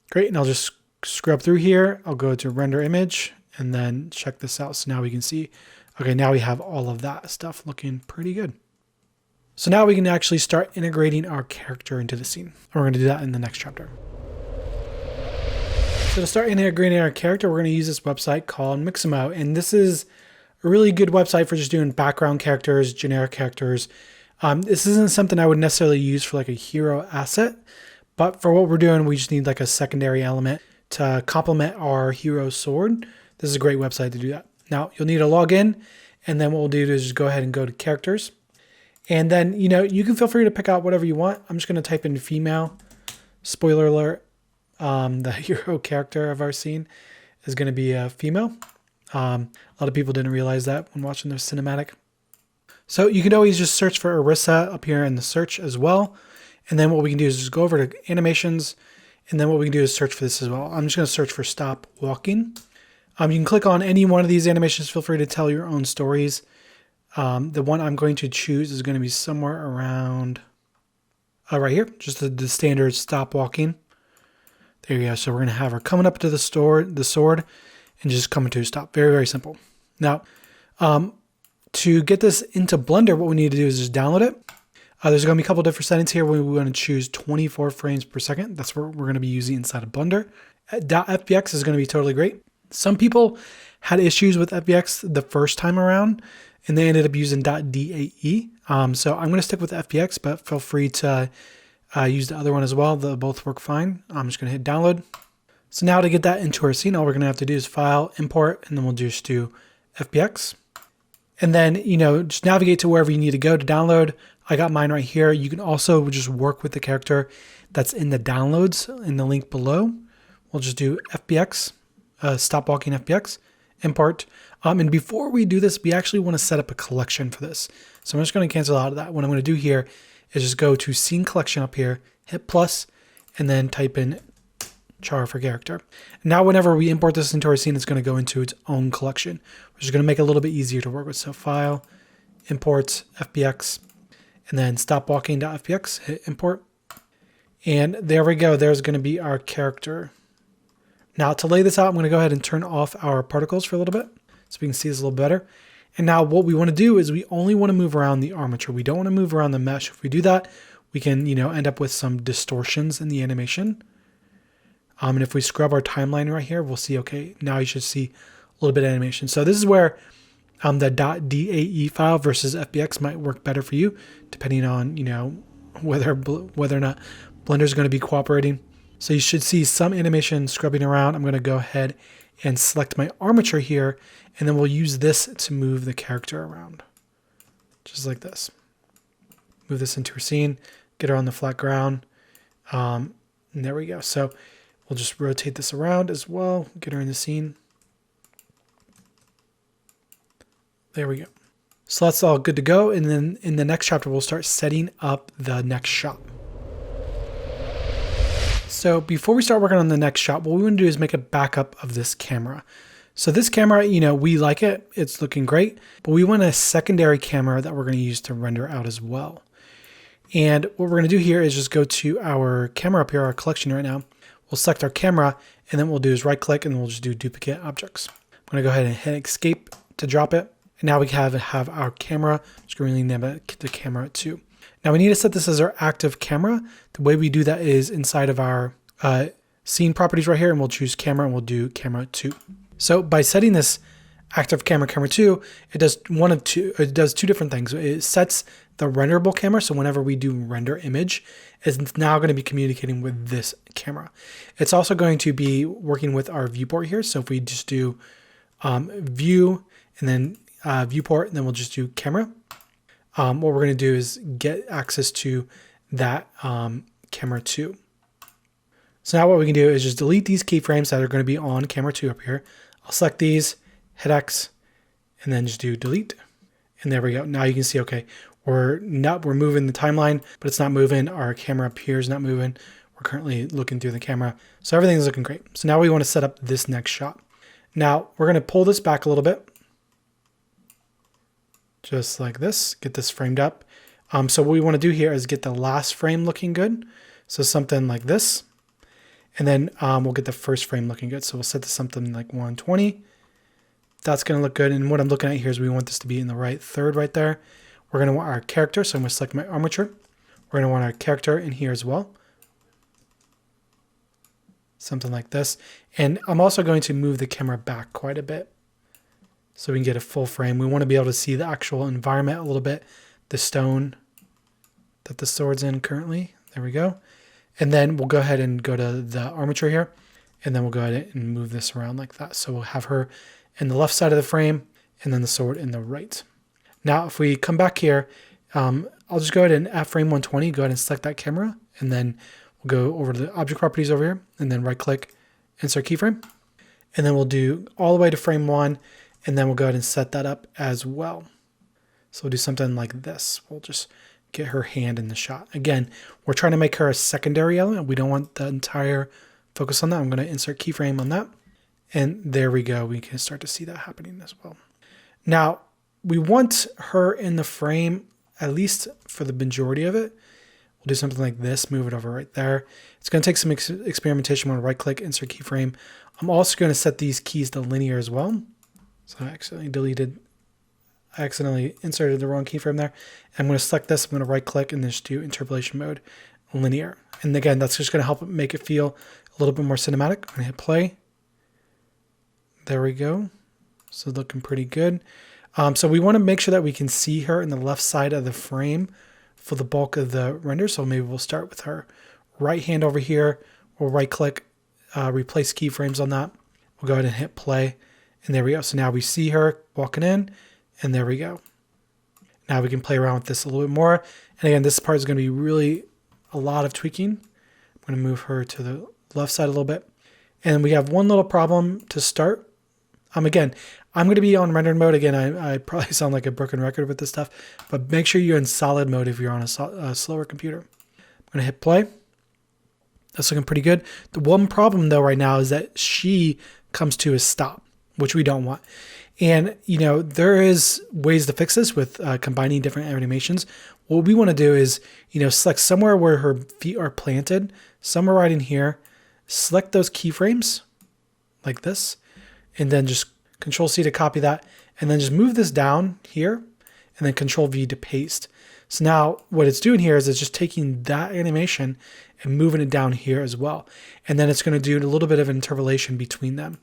Great. And I'll just scrub through here. I'll go to render image and then check this out. So now we can see, now we have all of that stuff looking pretty good. So now we can actually start integrating our character into the scene. And we're going to do that in the next chapter. So to start integrating our character, we're going to use this website called Maximo, and this is a really good website for just doing background characters, generic characters. This isn't something I would necessarily use for like a hero asset, but for what we're doing, we just need like a secondary element to complement our hero sword. This is a great website to do that. Now you'll need to log in, and then what we'll do is just go ahead and go to characters. And then, you can feel free to pick out whatever you want. I'm just going to type in female. Spoiler alert, the hero character of our scene is going to be a female. A lot of people didn't realize that when watching their cinematic. So you can always just search for Arissa up here in the search as well. And then what we can do is just go over to animations. And then what we can do is search for this as well. I'm just going to search for stop walking. You can click on any one of these animations. Feel free to tell your own stories. The one I'm going to choose is going to be somewhere around right here, just the standard stop walking. There you go. So we're going to have her coming up to the sword, and just coming to a stop. Very, very simple. Now, to get this into Blender, what we need to do is just download it. There's going to be a couple different settings here. We want to choose 24 frames per second. That's what we're going to be using inside of Blender. .fpx is going to be totally great. Some people had issues with FBX the first time around, and they ended up using .dae. So I'm going to stick with FBX, but feel free to use the other one as well. They'll both work fine. I'm just going to hit download. So now to get that into our scene, all we're going to have to do is file, import, and then we'll just do FBX. And then, just navigate to wherever you need to go to download. I got mine right here. You can also just work with the character that's in the downloads in the link below. We'll just do FBX, stop walking FBX, import. And before we do this, we actually want to set up a collection for this. So I'm just going to cancel out of that. What I'm going to do here is just go to scene collection up here, hit plus, and then type in char for character. Now, whenever we import this into our scene, it's going to go into its own collection, which is going to make it a little bit easier to work with. So file, import, FBX, and then stop walking.fbx, hit import. And there we go. There's going to be our character. Now to lay this out, I'm going to go ahead and turn off our particles for a little bit so we can see this a little better. And now what we want to do is we only want to move around the armature. We don't want to move around the mesh. If we do that, we can, end up with some distortions in the animation. And if we scrub our timeline right here, we'll see, okay, now you should see a little bit of animation. So this is where the .dae file versus FBX might work better for you, depending on, whether or not Blender is going to be cooperating. So you should see some animation scrubbing around. I'm going to go ahead and select my armature here, and then we'll use this to move the character around. Just like this. Move this into our scene, get her on the flat ground. And there we go. So we'll just rotate this around as well, get her in the scene. There we go. So that's all good to go. And then in the next chapter, we'll start setting up the next shot. So before we start working on the next shot, what we want to do is make a backup of this camera. So this camera, we like it. It's looking great, but we want a secondary camera that we're going to use to render out as well. And what we're going to do here is just go to our camera up here, our collection right now. We'll select our camera, and then what we'll do is right click and we'll just do duplicate objects. I'm going to go ahead and hit escape to drop it. And now we have our camera. I'm just going to rename it to camera 2. Now we need to set this as our active camera. The way we do that is inside of our scene properties right here, and we'll choose camera and we'll do camera 2. So by setting this active camera 2, it does two different things. It sets the renderable camera. So whenever we do render image, it's now going to be communicating with this camera. It's also going to be working with our viewport here. So if we just do view and then viewport, and then we'll just do camera. What we're going to do is get access to that camera 2. So now what we can do is just delete these keyframes that are going to be on camera 2 up here. I'll select these, hit X, and then just do delete. And there we go. Now you can see, okay, we're moving the timeline, but it's not moving. Our camera up here is not moving. We're currently looking through the camera. So everything's looking great. So now we want to set up this next shot. Now we're going to pull this back a little bit. Just like this, get this framed up. So what we want to do here is get the last frame looking good. So something like this. And then we'll get the first frame looking good. So we'll set this something like 120. That's going to look good. And what I'm looking at here is we want this to be in the right third right there. We're going to want our character. So I'm going to select my armature. We're going to want our character in here as well. something like this. And I'm also going to move the camera back quite a bit so we can get a full frame. We want to be able to see the actual environment a little bit, the stone that the sword's in currently. There we go. And then we'll go ahead and go to the armature here, and then we'll go ahead and move this around like that. So we'll have her in the left side of the frame and then the sword in the right. Now, if we come back here, I'll just go ahead and at frame 120, go ahead and select that camera, and then we'll go over to the object properties over here, and then right click, insert keyframe. And then we'll do all the way to frame 1, and then we'll go ahead and set that up as well. So we'll do something like this. We'll just get her hand in the shot. Again, we're trying to make her a secondary element. We don't want the entire focus on that. I'm going to insert keyframe on that. And there we go. We can start to see that happening as well. Now, we want her in the frame, at least for the majority of it. We'll do something like this, move it over right there. It's going to take some experimentation. I'm going to right click, insert keyframe. I'm also going to set these keys to linear as well. So I accidentally inserted the wrong keyframe there. I'm going to select this. I'm going to right click and just do interpolation mode, linear. And again, that's just going to help make it feel a little bit more cinematic. I'm going to hit play. There we go. So looking pretty good. So we want to make sure that we can see her in the left side of the frame for the bulk of the render. So maybe we'll start with her right hand over here. We'll right click, replace keyframes on that. We'll go ahead and hit play. And there we go. So now we see her walking in, and there we go. Now we can play around with this a little bit more. And again, this part is going to be really a lot of tweaking. I'm going to move her to the left side a little bit. And we have one little problem to start. Again, I'm going to be on rendered mode. Again, I probably sound like a broken record with this stuff, but make sure you're in solid mode if you're on a slower computer. I'm going to hit play. That's looking pretty good. The one problem though right now is that she comes to a stop, which we don't want. And, there is ways to fix this with combining different animations. What we want to do is, select somewhere where her feet are planted, somewhere right in here, select those keyframes like this, and then just Control C to copy that, and then just move this down here, and then Control V to paste. So now what it's doing here is it's just taking that animation and moving it down here as well. And then it's going to do a little bit of interpolation between them.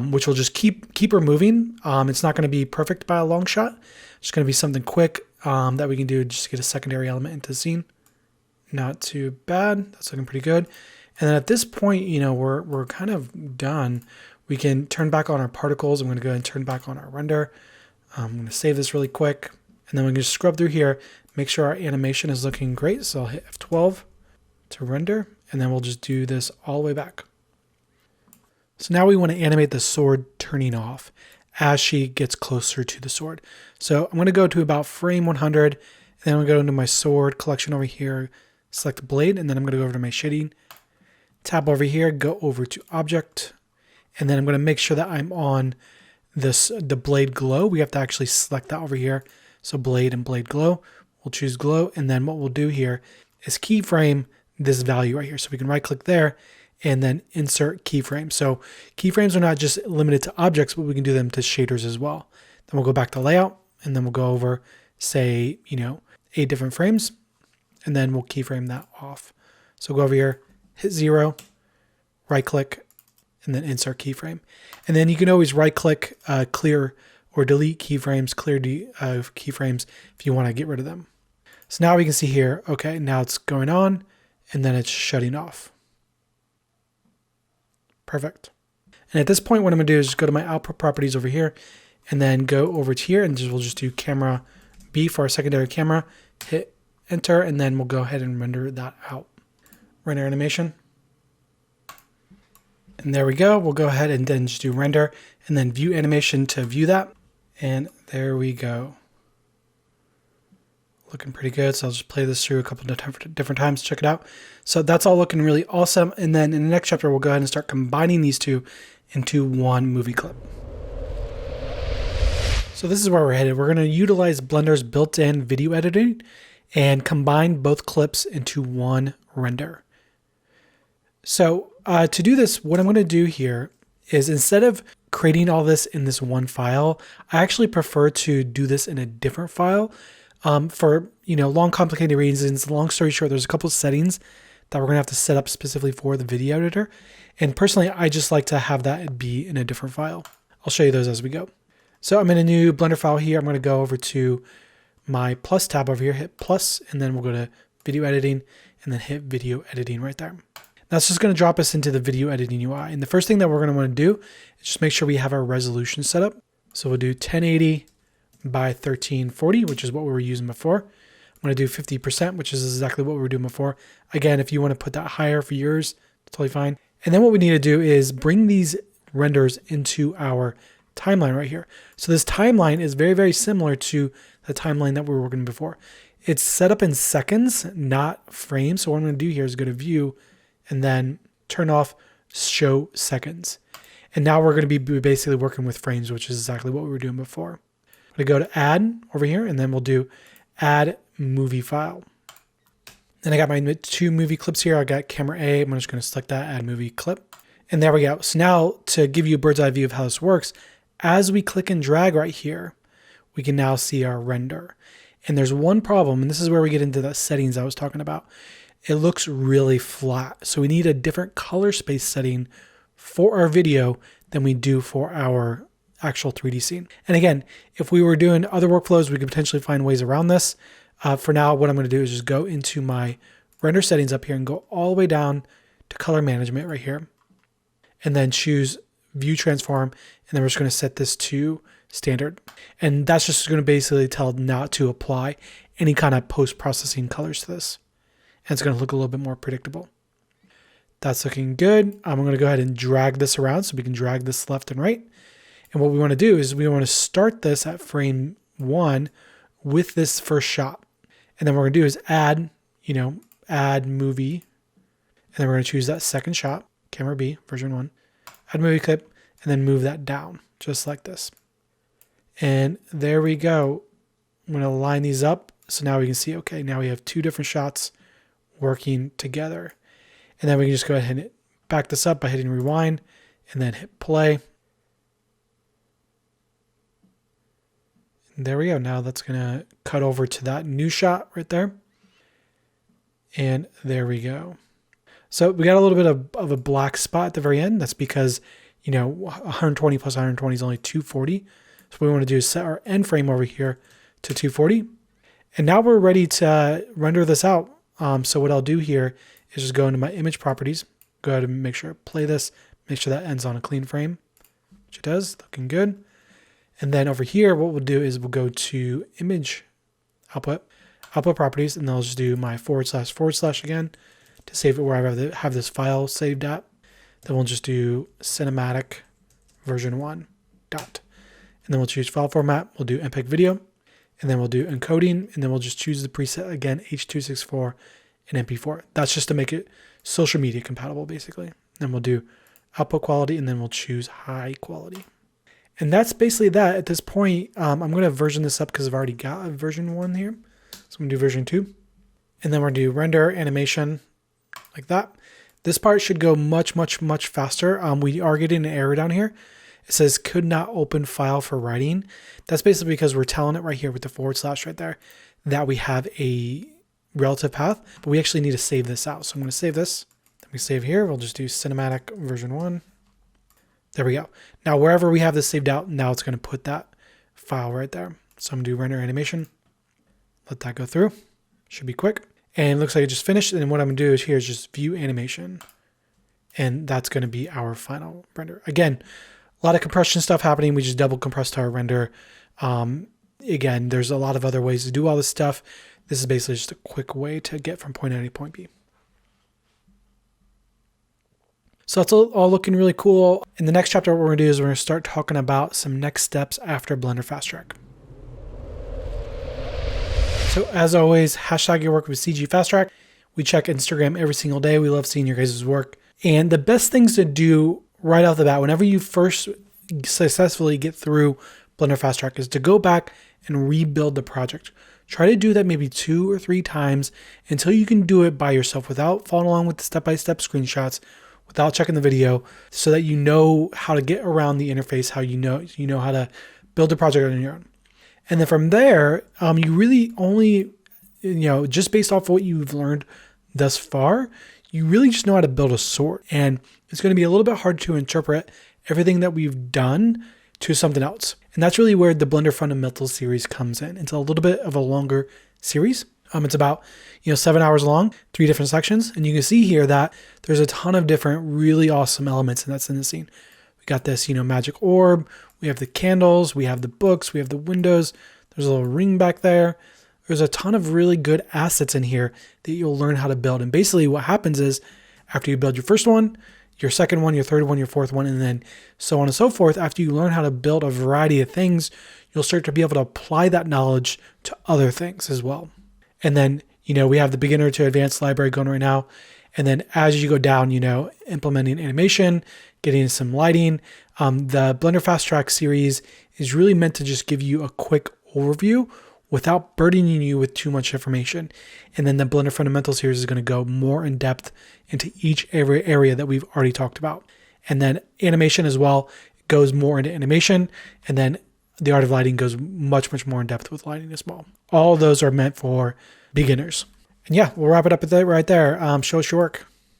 Which will just keep her moving. It's not going to be perfect by a long shot. It's going to be something quick that we can do just to get a secondary element into the scene. Not too bad. That's looking pretty good. And then at this point, we're kind of done. We can turn back on our particles. I'm going to go ahead and turn back on our render. I'm going to save this really quick. And then we can just scrub through here, make sure our animation is looking great. So I'll hit F12 to render, and then we'll just do this all the way back. So now we want to animate the sword turning off as she gets closer to the sword. So I'm going to go to about frame 100, and then I'm going to go into my sword collection over here, select blade, and then I'm going to go over to my shading, tab over here, go over to object, and then I'm going to make sure that I'm on the blade glow. We have to actually select that over here. So blade and blade glow, we'll choose glow, and then what we'll do here is keyframe this value right here. So we can right click there and then insert keyframe. So keyframes are not just limited to objects, but we can do them to shaders as well. Then we'll go back to layout, and then we'll go over, say, 8 different frames, and then we'll keyframe that off. So go over here, hit 0, right click, and then insert keyframe. And then you can always right click, clear or delete keyframes, clear keyframes if you want to get rid of them. So now we can see here, okay, now it's going on, and then it's shutting off. Perfect. And at this point, what I'm going to do is just go to my output properties over here, and then go over to here, and we'll just do camera B for our secondary camera, hit enter, and then we'll go ahead and render that out. Render animation. And there we go. We'll go ahead and then just do render, and then view animation to view that. And there we go. Looking pretty good. So I'll just play this through a couple of different times, check it out. So that's all looking really awesome. And then in the next chapter, we'll go ahead and start combining these two into one movie clip. So this is where we're headed. We're going to utilize Blender's built-in video editing and combine both clips into one render. So to do this, what I'm going to do here is, instead of creating all this in this one file, I actually prefer to do this in a different file. For long, complicated reasons. Long story short, there's a couple of settings that we're going to have to set up specifically for the video editor. And personally, I just like to have that be in a different file. I'll show you those as we go. So I'm in a new Blender file here. I'm going to go over to my plus tab over here, hit plus, and then we'll go to video editing and then hit video editing right there. That's just going to drop us into the video editing UI. And the first thing that we're going to want to do is just make sure we have our resolution set up. So we'll do 1080 by 1340, which is what we were using before. I'm going to do 50%, which is exactly what we were doing before. Again, if you want to put that higher for yours, totally fine. And then what we need to do is bring these renders into our timeline right here. So this timeline is very, very similar to the timeline that we were working before. It's set up in seconds, not frames. So what I'm going to do here is go to view and then turn off show seconds. And now we're going to be basically working with frames, which is exactly what we were doing before. I'm going to go to add over here, and then we'll do add movie file. Then I got my 2 movie clips here. I got camera A. I'm just going to select that, add movie clip. And there we go. So now to give you a bird's eye view of how this works, as we click and drag right here, we can now see our render. And there's one problem, and this is where we get into the settings I was talking about. It looks really flat. So we need a different color space setting for our video than we do for our actual 3D scene. And again, if we were doing other workflows, we could potentially find ways around this. For now, what I'm going to do is just go into my render settings up here and go all the way down to color management right here. And then choose view transform. And then we're just going to set this to standard. And that's just going to basically tell not to apply any kind of post-processing colors to this. And it's going to look a little bit more predictable. That's looking good. I'm going to go ahead and drag this around so we can drag this left and right. And what we want to do is we want to start this at frame 1 with this first shot. And then what we're going to do is add, add movie. And then we're going to choose that second shot, camera B, version 1, add movie clip, and then move that down just like this. And there we go. I'm going to line these up. So now we can see, okay, now we have 2 different shots working together. And then we can just go ahead and back this up by hitting rewind and then hit play. And there we go. Now that's going to cut over to that new shot right there. And there we go. So we got a little bit of a black spot at the very end. That's because, 120 plus 120 is only 240. So what we want to do is set our end frame over here to 240. And now we're ready to render this out. So what I'll do here is just go into my image properties, go ahead and make sure I play this, make sure that ends on a clean frame, which it does, looking good. And then over here, what we'll do is we'll go to image output properties, and then I'll just do my / / again to save it where I have this file saved at. Then we'll just do cinematic version 1 dot. And then we'll choose file format, we'll do MPEG video, and then we'll do encoding, and then we'll just choose the preset again, H.264 and MP4. That's just to make it social media compatible, basically. Then we'll do output quality, and then we'll choose high quality. And that's basically that. At this point, I'm going to version this up because I've already got a version 1 here. So I'm going to do version 2. And then we're going to do render animation like that. This part should go much, much, much faster. We are getting an error down here. It says could not open file for writing. That's basically because we're telling it right here with the / right there that we have a relative path, but we actually need to save this out. So I'm going to save this. Then we save here. We'll just do cinematic version 1. There we go. Now, wherever we have this saved out, now it's going to put that file right there. So I'm going to do render animation. Let that go through. Should be quick. And it looks like it just finished. And what I'm going to do is here is just view animation. And that's going to be our final render. Again, a lot of compression stuff happening. We just double compressed our render. Again, there's a lot of other ways to do all this stuff. This is basically just a quick way to get from point A to point B. So that's all looking really cool. In the next chapter, what we're going to do is we're going to start talking about some next steps after Blender Fast Track. So as always, hashtag your work with CG Fast Track. We check Instagram every single day. We love seeing your guys' work. And the best things to do right off the bat, whenever you first successfully get through Blender Fast Track, is to go back and rebuild the project. Try to do that maybe 2 or 3 times until you can do it by yourself without following along with the step-by-step screenshots, without checking the video, so that you know how to get around the interface, how you know how to build a project on your own. And then from there, you really only, just based off what you've learned thus far, you really just know how to build a sword. And it's going to be a little bit hard to interpret everything that we've done to something else. And that's really where the Blender Fundamentals series comes in. It's a little bit of a longer series. It's about 7 hours long, 3 different sections. And you can see here that there's a ton of different really awesome elements that's in the scene. We got this, magic orb. We have the candles. We have the books. We have the windows. There's a little ring back there. There's a ton of really good assets in here that you'll learn how to build. And basically what happens is after you build your first one, your second one, your third one, your fourth one, and then so on and so forth, after you learn how to build a variety of things, you'll start to be able to apply that knowledge to other things as well. And then, we have the beginner to advanced library going right now. And then as you go down, implementing animation, getting some lighting, the Blender Fast Track series is really meant to just give you a quick overview without burdening you with too much information. And then the Blender Fundamentals series is going to go more in depth into each area that we've already talked about. And then animation as well goes more into animation. And then the art of lighting goes much, much more in depth with lighting as well. All of those are meant for beginners. And yeah, we'll wrap it up right there. Show us your work.